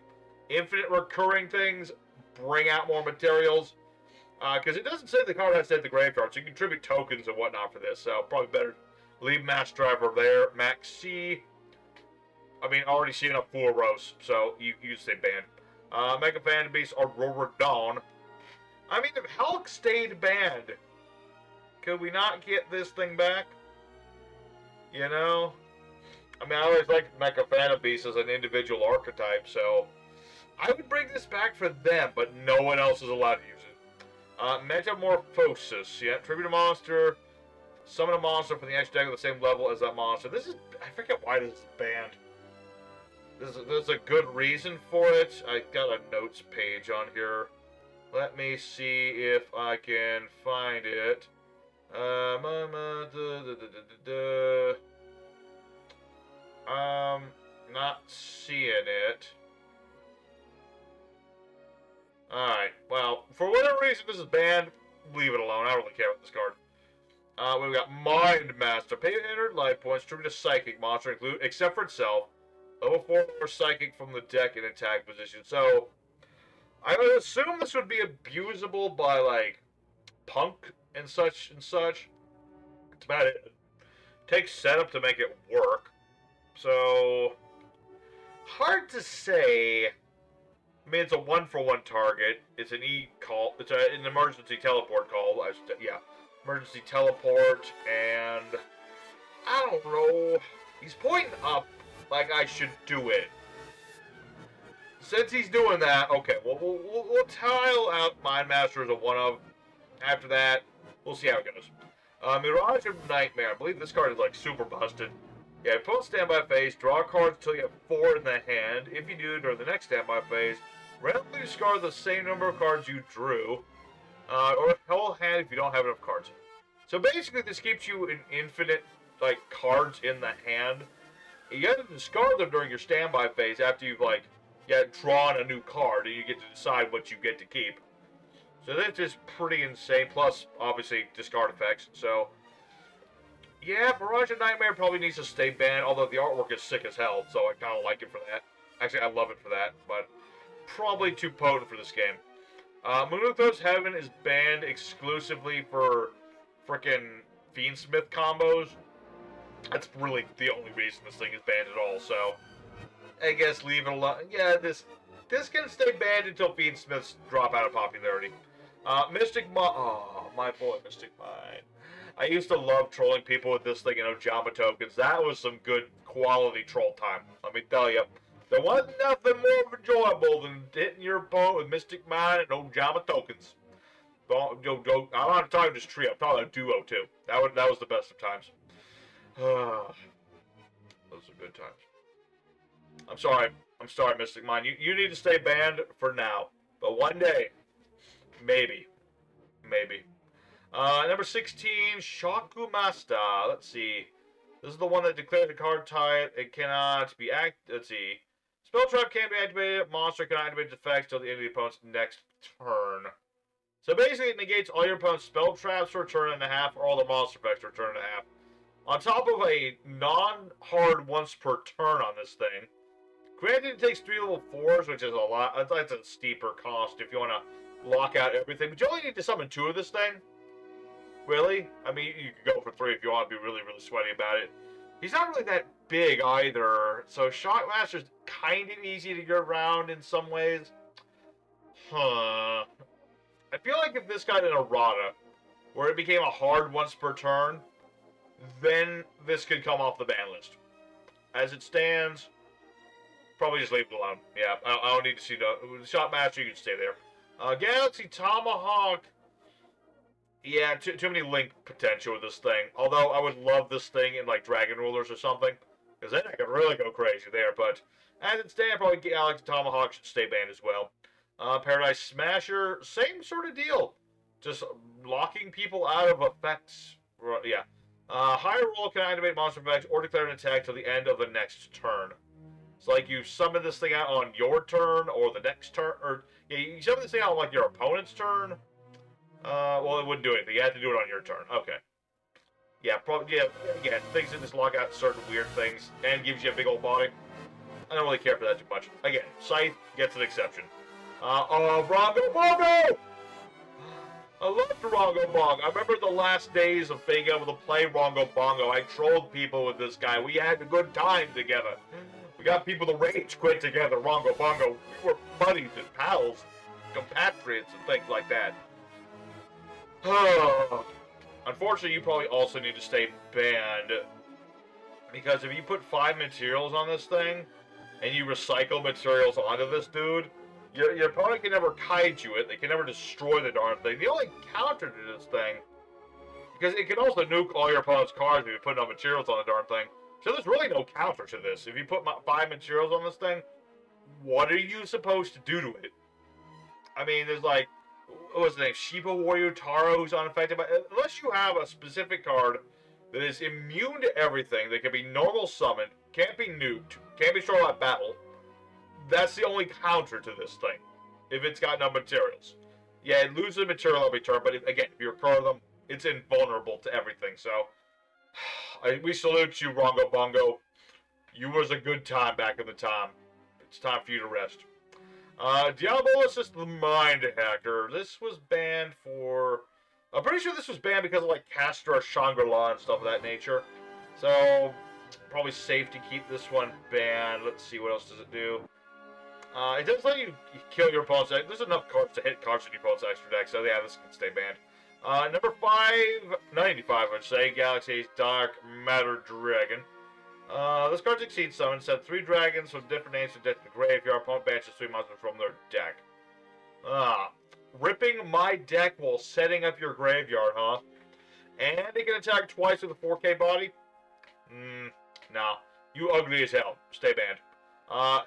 Infinite recurring things. Bring out more materials. Because it doesn't say the card has to hit the graveyard, so you can contribute tokens and whatnot for this. So probably better leave Mass Driver there. Max C. I mean, already seen enough 4 rows, so you say banned. Mega Phantom Beast Aurora Dawn. I mean, if Hulk stayed banned, could we not get this thing back? You know? I mean, I always liked Mecha Phantom Beast as an individual archetype, so... I would bring this back for them, but no one else is allowed to use it. Metamorphosis. Yeah, tribute a monster. Summon a monster from the edge deck at the same level as that monster. This is... I forget why this is banned. There's a good reason for it. I got a notes page on here. Let me see if I can find it. Not seeing it. Alright, well, for whatever reason this is banned, leave it alone. I don't really care about this card. We've got Mind Master. Pay 800 life points, tribute to Psychic monster, include except for itself. Level 4 more Psychic from the deck in attack position. So, I would assume this would be abusable by, like, Punk and such and such. It's about it. Takes setup to make it work. So, hard to say. I mean, it's a 1-for-1 target. It's an E-call. It's an emergency teleport call. Yeah. Emergency teleport, and I don't know. He's pointing up like I should do it. Since he's doing that, okay, well, we'll tile out Mind Master as a one-of. After that, we'll see how it goes. Mirage of Nightmare. I believe this card is, like, super busted. Yeah, put standby phase, draw cards until you have 4 in the hand. If you do, during the next standby phase, randomly discard the same number of cards you drew, or whole hand if you don't have enough cards. So basically, this keeps you in infinite, like, cards in the hand. You have to discard them during your standby phase after you've, like, drawn a new card, and you get to decide what you get to keep. So that's just pretty insane, plus, obviously, discard effects. So, yeah, Mirage of Nightmare probably needs to stay banned, although the artwork is sick as hell, so I kind of like it for that. Actually, I love it for that, but probably too potent for this game. Moonthos Heaven is banned exclusively for frickin' Fiendsmith combos. That's really the only reason this thing is banned at all, so I guess leave it alone. Yeah, this can stay banned until Fiendsmiths drop out of popularity. Mystic Mind. Oh, my boy, Mystic Mind. I used to love trolling people with this thing in Ojama tokens. That was some good quality troll time. Let me tell you. There wasn't nothing more enjoyable than hitting your opponent with Mystic Mind and Ojama tokens. I'm not talking just trio. I'm talking about duo too. That was the best of times. Those are good times. I'm sorry, Mystic Mind. You need to stay banned for now. But one day, maybe. Number 16, Shakumasta. Let's see. This is the one that declares a card type. It cannot be let's see. Spell trap can't be activated. Monster cannot activate its effects until the end of the opponent's next turn. So basically, it negates all your opponent's spell traps for a turn and a half, or all the monster effects for a turn and a half. On top of a non-hard once per turn on this thing. Granted, it takes 3 level 4s, which is a lot. That's a steeper cost if you want to lock out everything. But you only need to summon 2 of this thing. Really? I mean, you could go for 3 if you want to be really, really sweaty about it. He's not really that big either, so Shockmaster's kind of easy to get around in some ways. I feel like if this got an errata, where it became a hard once per turn, then this could come off the ban list. As it stands, probably just leave it alone. Yeah, I don't need to see the Shockmaster. You can stay there. Galaxy Tomahawk. Yeah, too many link potential with this thing. Although I would love this thing in like Dragon Rulers or something, because then I could really go crazy there. But as it stands, probably Galaxy Tomahawk should stay banned as well. Paradise Smasher, same sort of deal. Just locking people out of effects. Yeah. Higher roll can activate monster effects or declare an attack till the end of the next turn. It's like you summon this thing out on your turn or the next turn, or yeah, you summon this thing out on like your opponent's turn. Well, it wouldn't do anything. You have to do it on your turn. Okay. Yeah, probably. Yeah, again, things that just lock out certain weird things and gives you a big old body. I don't really care for that too much. Again, Scythe gets an exception. Rongo Bongo! I loved Rongo Bongo. I remember the last days of being able to play Rongo Bongo. I trolled people with this guy. We had a good time together. We got people to rage quit together, Rongo Bongo. We were buddies and pals, compatriots and things like that. Unfortunately, you probably also need to stay banned, because if you put 5 materials on this thing, and you recycle materials onto this dude, your opponent can never kaiju it, they can never destroy the darn thing. The only counter to this thing, because it can also nuke all your opponent's cards if you put enough materials on the darn thing, so there's really no counter to this. If you put 5 materials on this thing, what are you supposed to do to it? I mean, there's like, what was the name? Shiba Warrior Taro, who's unaffected by... Unless you have a specific card that is immune to everything, that can be normal summoned, can't be nuked, can't be destroyed by battle, that's the only counter to this thing. If it's got no materials. Yeah, it loses material every turn, but again, if you recur them, it's invulnerable to everything. So we salute you, Rongo Bongo. You was a good time back in the time. It's time for you to rest. Diabolus is the Mind Hacker. This was banned for... I'm pretty sure this was banned because of, like, Castor, Shangri-La, and stuff of that nature. So, probably safe to keep this one banned. Let's see, what else does it do? It does let you kill your opponent's deck. There's enough cards to hit cards in your opponent's extra deck, so yeah, this can stay banned. Number 595, I would say, Galaxy's Dark Matter Dragon. This card succeeds summon. Send 3 dragons with different names to death to the grave. Your opponent banishes 3 monsters from their deck. Ripping my deck while setting up your graveyard, huh? And it can attack twice with a 4K body? No. You ugly as hell. Stay banned.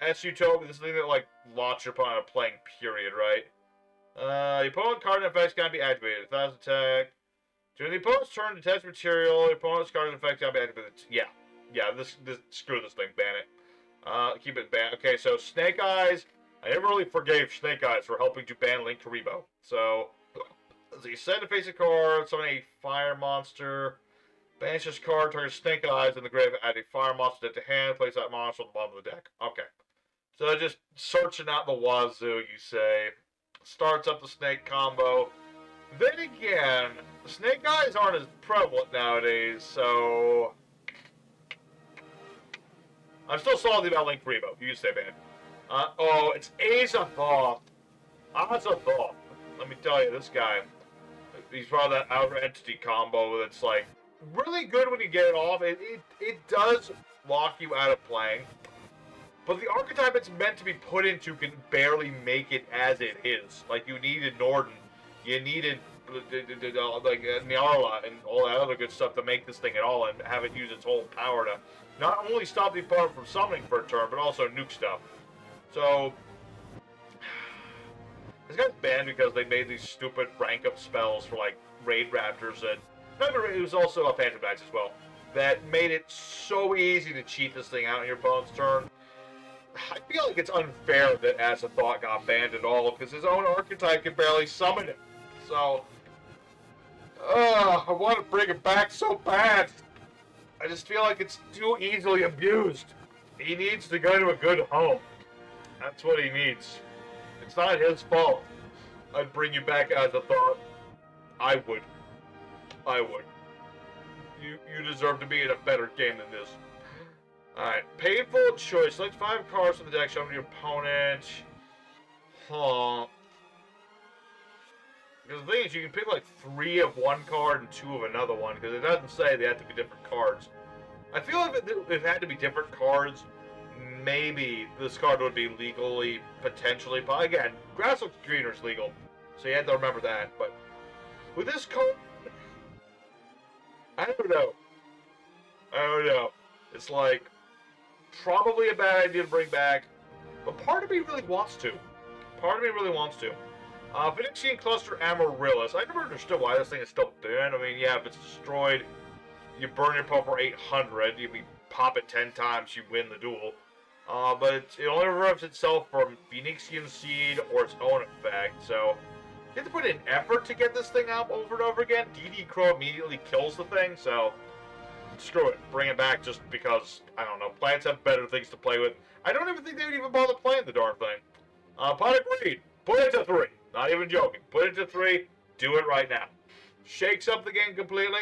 SU token, this is the thing that, like, launch your opponent a playing period, right? The opponent card and effects can be activated. 1,000 attack. During the opponent's turn, detach material. The opponent's card and effects can be activated. Yeah, screw this thing, ban it. Keep it banned. Okay, so Snake Eyes. I never really forgave Snake Eyes for helping to ban Link Karibo. So, you send a face a card, summon a fire monster, banish this card, target Snake Eyes in the grave, add a fire monster to hand, place that monster on the bottom of the deck. Okay. So just searching out the wazoo, you say. Starts up the snake combo. Then again, Snake Eyes aren't as prevalent nowadays, so... I'm still salty about Link Karibo. You can stay banned. It's Azathoth. Azathoth. Let me tell you, this guy, he's probably that outer entity combo that's, like, really good when you get it off. It does lock you out of playing. But the archetype it's meant to be put into can barely make it as it is. Like, you needed Norden. You needed, like, Nyarla and all that other good stuff to make this thing at all and have it use its whole power to not only stop the opponent from summoning for a turn, but also nuke stuff. So, this guy's banned because they made these stupid rank-up spells for, like, Raid Raptors, and remember, it was also a Phantom Knights as well, that made it so easy to cheat this thing out on your opponent's turn. I feel like it's unfair that Azathoth got banned at all, because his own archetype can barely summon it. So, I want to bring it back so bad. I just feel like it's too easily abused. He needs to go to a good home. That's what he needs. It's not his fault. I'd bring you back Azathoth. I would. You deserve to be in a better game than this. Alright, painful choice. Select 5 cards from the deck, show them to your opponent. Because the thing is, you can pick like 3 of one card and 2 of another one, because it doesn't say they have to be different cards. I feel like if it had to be different cards, maybe this card would be legally, potentially, but again, grass looks greener is legal, so you have to remember that. But with this card, I don't know. It's like, probably a bad idea to bring back, but part of me really wants to. Phoenician Cluster Amaryllis. I never understood why this thing is still banned. I mean, yeah, if it's destroyed, you burn your opponent for 800. You pop it 10 times, you win the duel. But it only revives itself from Phoenixian Seed or its own effect, so you have to put in effort to get this thing out over and over again. DD Crow immediately kills the thing, so screw it. Bring it back just because, I don't know, plants have better things to play with. I don't even think they would even bother playing the darn thing. Potofgreed, put it to 3. Not even joking. Put it to 3. Do it right now. Shakes up the game completely.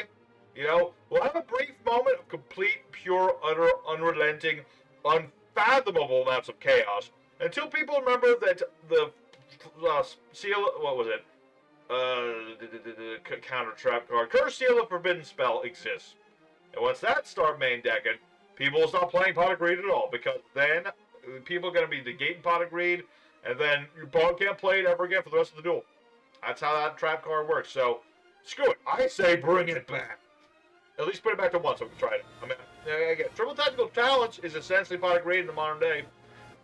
You know, we'll have a brief moment of complete, pure, utter, unrelenting, unfathomable amounts of chaos until people remember that the seal, what was it? Counter trap card. Curse Seal of Forbidden Spell exists. And once that start main decking, people will stop playing Potofgreed at all, because then people are going to be negating Potofgreed, and then your opponent can't play it ever again for the rest of the duel. That's how that trap card works. So, screw it. I say bring it back. At least put it back to 1 so we can try it. I mean, again, Triple Tactical Talents is essentially Potofgreed in the modern day.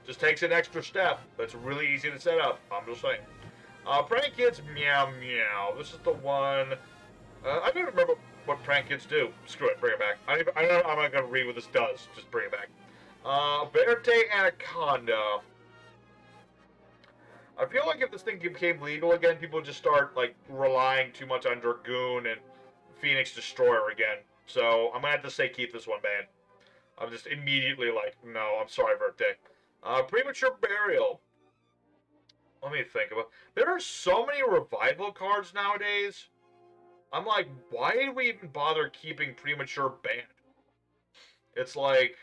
Just takes an extra step, but it's really easy to set up. I'm just saying. Prank Kids Meow Meow. This is the one. I don't remember what Prank Kids do. Screw it, bring it back. I'm not going to read what this does. Just bring it back. Verte Anaconda. I feel like if this thing became legal again, people would just start, like, relying too much on Dragoon and Phoenix Destroyer again. So I'm gonna have to say keep this one banned. I'm just immediately like, no, I'm sorry, Verte. Premature Burial. Let me think about. There are so many revival cards nowadays. I'm like, why did we even bother keeping Premature banned? It's like,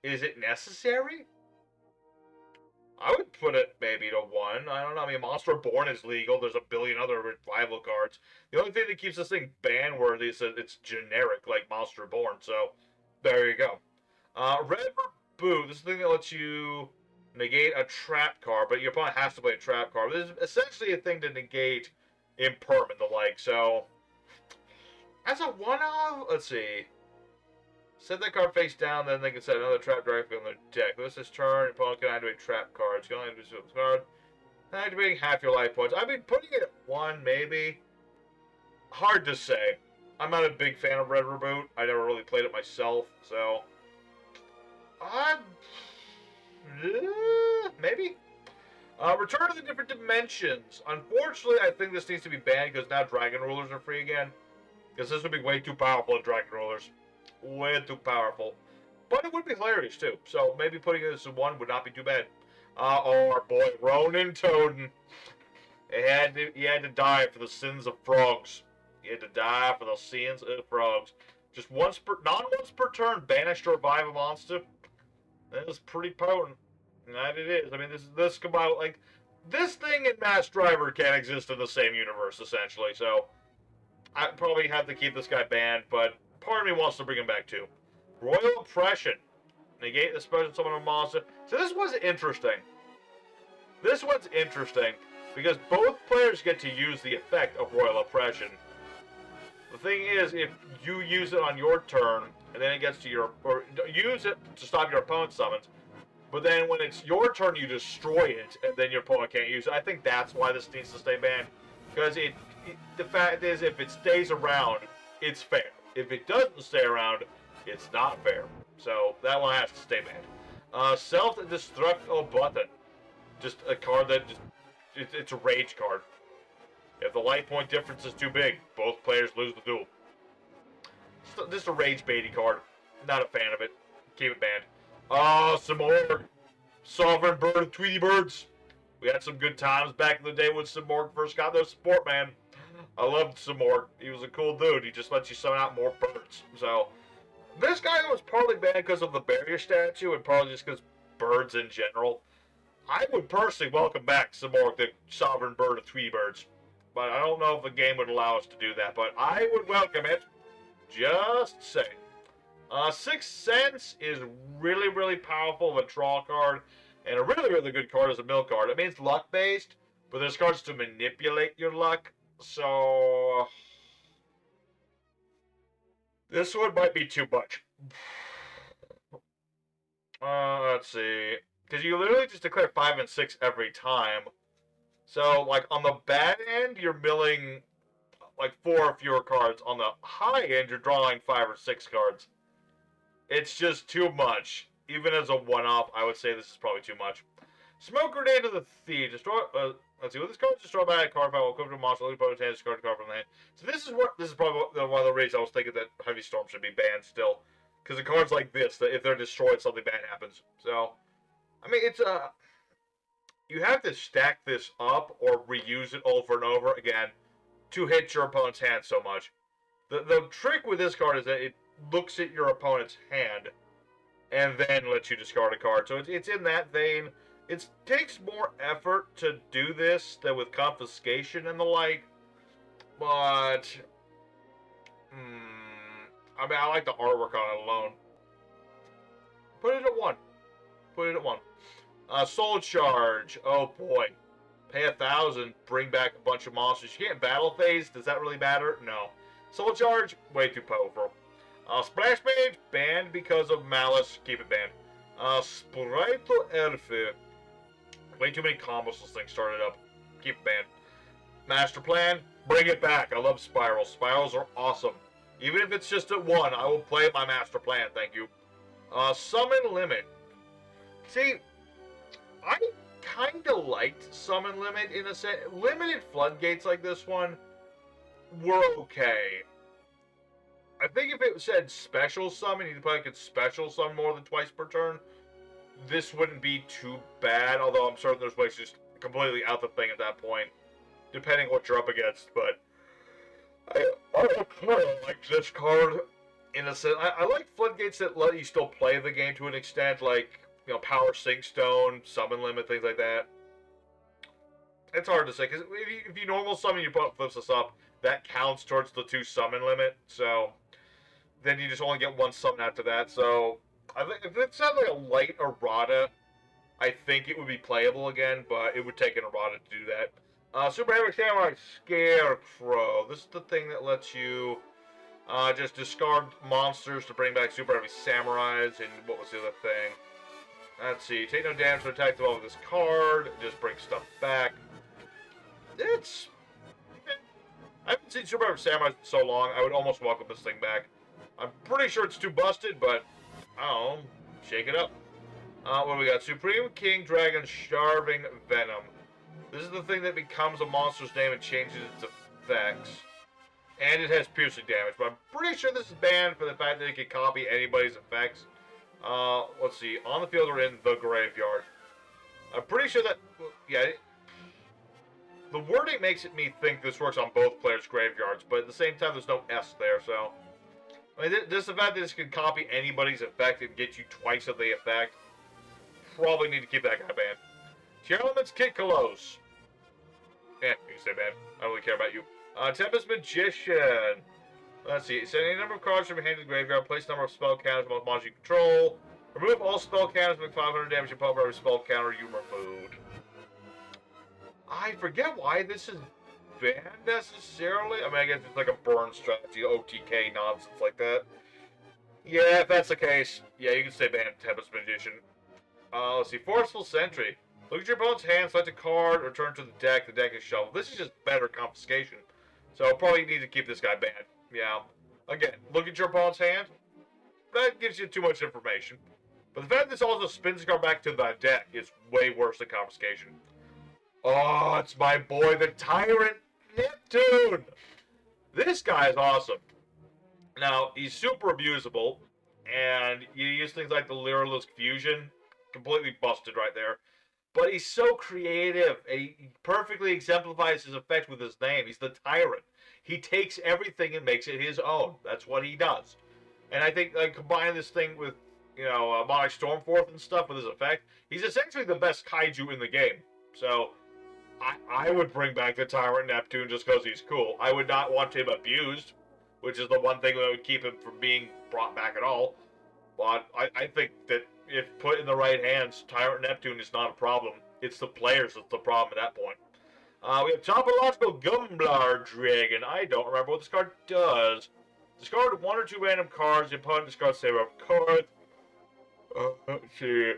is it necessary? I would put it maybe to 1. I don't know. I mean, Monster Born is legal. There's a billion other revival cards. The only thing that keeps this thing ban worthy is that it's generic, like Monster Born. So, there you go. Red Reboot. This is the thing that lets you negate a trap card, but your opponent has to play a trap card. This is essentially a thing to negate Imperm and the like. So, as a one-off, let's see. Set that card face down, then they can set another trap directly on their deck. This is turn, your opponent can activate trap cards. You can only activate this card. Activating half your life points. I mean, putting it at 1, maybe. Hard to say. I'm not a big fan of Red Reboot. I never really played it myself, so. Maybe? Return to the Different Dimensions. Unfortunately, I think this needs to be banned because now Dragon Rulers are free again. Because this would be way too powerful in Dragon Rulers. Way too powerful. But it would be hilarious, too. So maybe putting this in 1 would not be too bad. Oh, our boy, Ronan Toden. He had to die for the sins of frogs. He had to die for the sins of frogs. Just once per turn, banish to revive a monster. That is pretty potent. That it is. I mean, this combined, like, this thing and Mass Driver can't exist in the same universe, essentially. So, I probably have to keep this guy banned, but part of me wants to bring him back too. Royal Oppression. Negate the special summon of a monster. So this one's interesting. This one's interesting because both players get to use the effect of Royal Oppression. The thing is, if you use it on your turn, and then it gets to your, or use it to stop your opponent's summons, but then when it's your turn, you destroy it, and then your opponent can't use it. I think that's why this needs to stay banned. Because the fact is, if it stays around, it's fair. If it doesn't stay around, it's not fair. So that one has to stay banned. Self-Destruct Button. Just a card that it's a rage card. If the life point difference is too big, both players lose the duel. Just a rage baity card. Not a fan of it. Keep it banned. Simorg. Sovereign Bird of Tweety Birds. We had some good times back in the day when Simorg first got their support, man. I loved Simorg. He was a cool dude. He just lets you summon out more birds. So, this guy was partly banned because of the barrier statue and partly just because birds in general. I would personally welcome back Simorg, the Sovereign Bird of Tweety Birds. But I don't know if the game would allow us to do that. But I would welcome it. Just saying. Sixth Sense is really, really powerful of a draw card. And a really, really good card is a mill card. I mean, it's luck-based, but there's cards to manipulate your luck. So, this one might be too much. Let's see. Because you literally just declare 5 and 6 every time. So, like, on the bad end, you're milling, like, 4 or fewer cards. On the high end, you're drawing 5 or 6 cards. It's just too much. Even as a one-off, I would say this is probably too much. Smoke Grenade of the Thief. Destroy, let's see. With this card, destroy by a card pile. Equipped to a monster. Leave opponent's hand. Discard a card from the hand. So this is probably one of the reasons I was thinking that Heavy Storm should be banned still. Because the cards like this, that if they're destroyed, something bad happens. So, I mean, it's you have to stack this up or reuse it over and over again to hit your opponent's hand so much. The trick with this card is that it looks at your opponent's hand and then lets you discard a card. So it's in that vein. It takes more effort to do this than with confiscation and the like. But, I mean, I like the artwork on it alone. Put it at 1. Put it at 1. Soul Charge. Oh boy. Pay 1,000. Bring back a bunch of monsters. You can't battle phase. Does that really matter? No. Soul Charge. Way too powerful. Splash Mage. Banned because of malice. Keep it banned. Sprite Elfe. Way too many combos this thing started up. Keep it banned. Master Plan. Bring it back. I love Spirals. Spirals are awesome. Even if it's just at 1, I will play my Master Plan. Thank you. Summon Limit. See, I kind of liked Summon Limit in a sense. Limited floodgates like this one were okay. I think if it said special summon, you probably could special summon more than twice per turn. This wouldn't be too bad, although I'm certain there's ways just completely out the thing at that point, depending what you're up against. But I like this card in a sense. I like floodgates that let you still play the game to an extent, like, you know, Power Sink Stone, Summon Limit, things like that. It's hard to say, because if you normal summon, your opponent flips this up, that counts towards the 2 summon limit, so then you just only get 1 summon after that. So I think if it sounded like a light errata, I think it would be playable again, but it would take an errata to do that. Super Heavy Samurai Scarecrow. This is the thing that lets you just discard monsters to bring back Super Heavy Samurais, and what was the other thing? Let's see. Take no damage to attack the wall with this card. Just bring stuff back. It's... I haven't seen Super Heavy Samurais in so long, I would almost welcome this thing back. I'm pretty sure it's too busted, but, I don't know, shake it up. What do we got? Supreme King Dragon Starving Venom. This is the thing that becomes a monster's name and changes its effects. And it has piercing damage, but I'm pretty sure this is banned for the fact that it can copy anybody's effects. Let's see. On the field or in the graveyard. I'm pretty sure that... Yeah. The wording makes me think this works on both players' graveyards, but at the same time, there's no S there, so... I mean, just the fact that this can copy anybody's effect and get you twice of the effect, probably need to keep that guy banned. Tier Elements Kit Kalos. Yeah, you can stay banned. I don't really care about you. Tempest Magician. Let's see. Send any number of cards from your hand to the graveyard. Place a number of spell counters on monsters you control. Remove all spell counters, make 500 damage to pump every spell counter you removed. I forget why this is banned necessarily. I mean, I guess it's like a burn strategy, OTK nonsense like that. Yeah, if that's the case, yeah, you can stay banned, Tempest Magician. Let's see. Forceful Sentry. Look at your opponent's hand, select a card, return to the deck. The deck is shuffled. This is just better confiscation. So I'll probably need to keep this guy banned. Yeah. Again, look at your opponent's hand. That gives you too much information. But the fact that this also spins the card back to the deck is way worse than confiscation. Oh, it's my boy, the Tyrant Neptune! This guy is awesome. Now, he's super abusable, and you use things like the Lyralist Fusion. Completely busted right there. But he's so creative, and he perfectly exemplifies his effect with his name. He's the Tyrant. He takes everything and makes it his own. That's what he does. And I think, like, combine this thing with, you know, Monarch Stormforth and stuff with his effect, he's essentially the best kaiju in the game. So, I would bring back the Tyrant Neptune just because he's cool. I would not want him abused, which is the one thing that would keep him from being brought back at all. But I think that if put in the right hands, Tyrant Neptune is not a problem. It's the players that's the problem at that point. We have Topological Gumblar Dragon. I don't remember what this card does. Discard 1 or 2 random cards. The opponent discards save up cards. Let's see.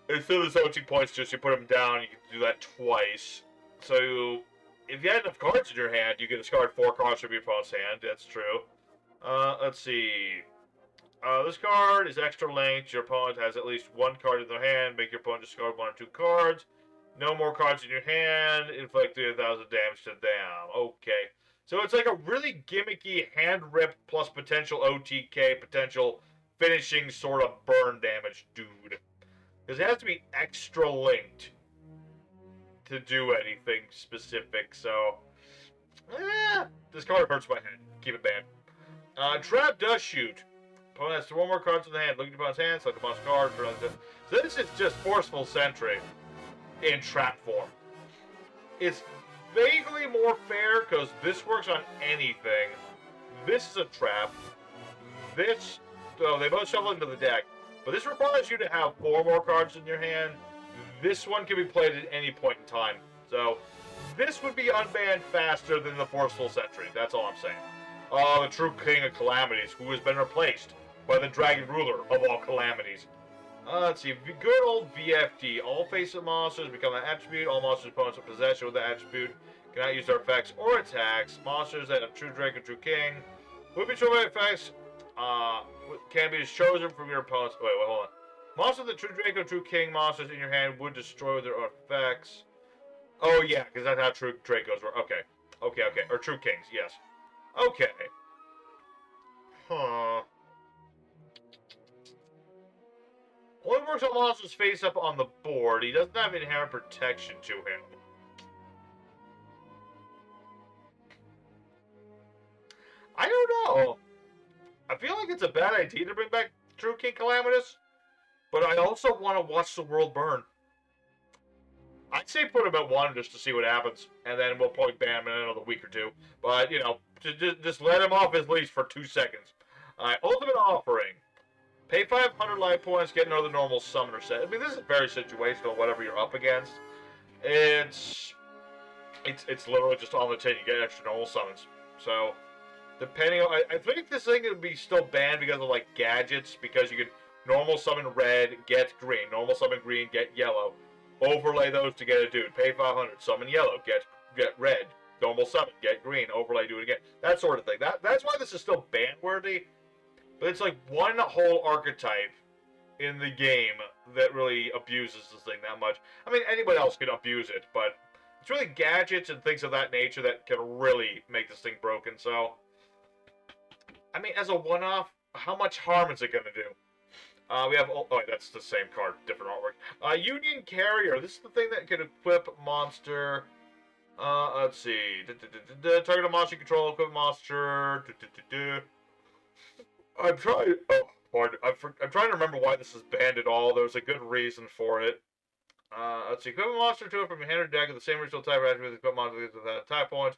Instead of selecting points, just you put them down. You can do that twice. So, if you had enough cards in your hand, you can discard 4 cards from your opponent's hand. That's true. Let's see. This card is extra linked. Your opponent has at least 1 card in their hand. Make your opponent discard 1 or 2 cards. No more cards in your hand. Inflict 3,000 damage to them. Okay. So it's like a really gimmicky hand rip plus potential OTK, potential finishing sort of burn damage dude. Because it has to be extra linked to do anything specific, so... this card hurts my head. Keep it banned. Trap Dust Shoot. Opponent has 1 more cards in the hand. Look at your opponent's hand, select the opponent's card. So this is just Forceful Sentry in trap form. It's vaguely more fair because this works on anything. This is a trap. This... So they both shuffle into the deck. But this requires you to have 4 more cards in your hand. This one can be played at any point in time. So, this would be unbanned faster than the Forceful Sentry. That's all I'm saying. The true King of Calamities, who has been replaced by the Dragon Ruler of all calamities. Let's see. Good old VFD. All face-up monsters become an attribute. All monsters' opponents in possession with the attribute cannot use their effects or attacks. Monsters that have True Drake or True King will be chosen by effects. Can be chosen from your opponent's... Wait, hold on. Monsters of the True Drake or True King monsters in your hand would destroy their effects. Oh, yeah, because that's how True Dracos work. Okay. Okay. Or True Kings, yes. Okay. Huh. Only works on monsters face up on the board. He doesn't have inherent protection to him. I don't know. I feel like it's a bad idea to bring back True King Calamitous, but I also want to watch the world burn. I'd say put him at 1 just to see what happens, and then we'll probably ban him in another week or 2. But, you know, just let him off his leash for 2 seconds. Alright, Ultimate Offering. Pay 500 life points, get another normal summoner set. I mean, this is very situational, whatever you're up against. It's literally just on the tin, you get extra normal summons. So, depending on... I think this thing would be still banned because of, like, gadgets, because you can normal summon red, get green. Normal summon green, get yellow. Overlay those to get a dude. Pay 500, summon yellow, get red. Normal summon, get green, overlay, do it again. That sort of thing. That's why this is still ban-worthy. But it's like one whole archetype in the game that really abuses this thing that much. I mean, anybody else could abuse it, but it's really gadgets and things of that nature that can really make this thing broken. So, I mean, as a one-off, how much harm is it going to do? We have, oh, that's the same card, different artwork. Union Carrier, this is the thing that can equip monster, let's see, target a monster control, equip monster, I'm trying, oh, pardon, I'm trying to remember why this is banned at all. There's a good reason for it. Let's see, equip a monster to it from your hand or deck of the same original type attribute as equip monster with type points.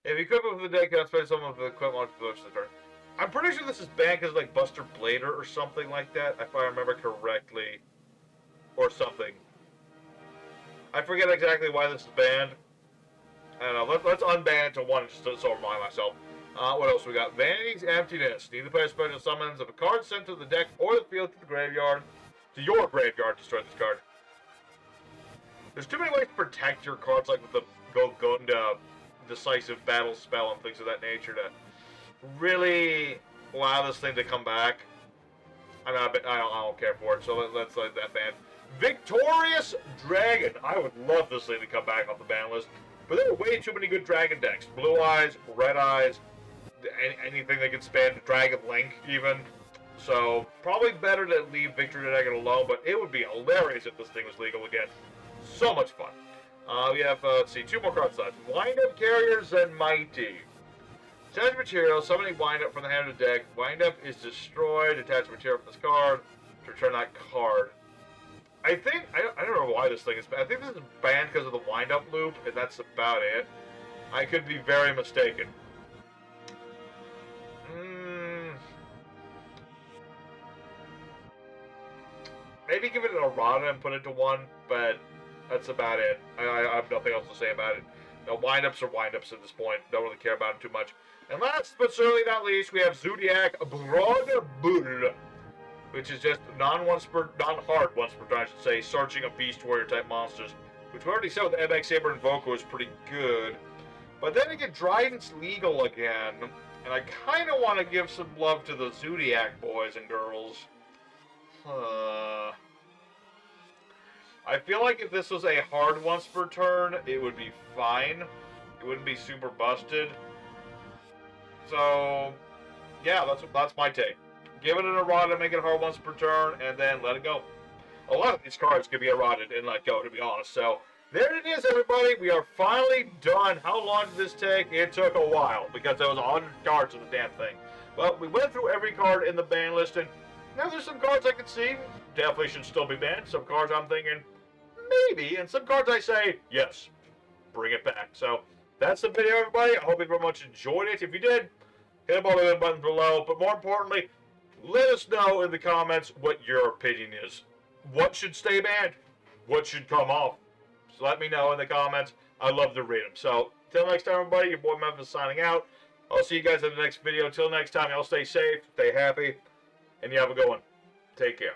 If you equip it with the deck, you can spend some of the equip monster to the turn. I'm pretty sure this is banned because like Buster Blader or something like that, if I remember correctly. Or something. I forget exactly why this is banned. I don't know. Let's unban it to 1 just to so remind myself. What else we got? Vanity's Emptiness. Need to play special summons. If a card sent to the deck or the field to the graveyard, to your graveyard, destroy this card. There's too many ways to protect your cards, like with the Gogunda Decisive Battle spell and things of that nature, to really allow this thing to come back. I mean, I don't care for it, so let's let that ban. Victorious Dragon. I would love this thing to come back off the ban list, but there are way too many good dragon decks. Blue Eyes, Red Eyes, anything that can span Dragon Link, even. So, probably better to leave Victory Dragon alone, but it would be hilarious if this thing was legal again. So much fun. We have, let's see, 2 more cards left. Wind-Up Carriers and Mighty. Attach material, summoning Wind-Up from the hand of the deck. Wind-Up is destroyed. Attach material from this card to return that card. I think, I don't know why this thing is banned. I think this is banned because of the Wind-Up loop, and that's about it. I could be very mistaken. Maybe give it an errata and put it to 1, but that's about it. I have nothing else to say about it. No, wind-ups are wind-ups at this point. Don't really care about them too much. And last but certainly not least, we have Zodiac Broadbull, which is just non-hard once per turn, I should say, searching a Beast Warrior type monsters, which we already said with MX Saber and Invoker was pretty good. But then again, Dryden's legal again, and I kind of want to give some love to the Zodiac boys and girls. I feel like if this was a hard once per turn, it would be fine. It wouldn't be super busted. So, yeah, that's my take. Give it an errata, make it hard once per turn, and then let it go. A lot of these cards can be eroded and let go, to be honest. So, there it is, everybody. We are finally done. How long did this take? It took a while, because there was 100 cards in the damn thing. But we went through every card in the ban list, and now there's some cards I can see definitely should still be banned. Some cards I'm thinking, maybe. And some cards I say, yes, bring it back. So, that's the video, everybody. I hope you very much enjoyed it. If you did, hit the like button below. But more importantly, let us know in the comments what your opinion is. What should stay banned? What should come off? So let me know in the comments. I'd love to read them. So, till next time, everybody, your boy Memphis signing out. I'll see you guys in the next video. Till next time, y'all stay safe, stay happy, and you have a good one. Take care.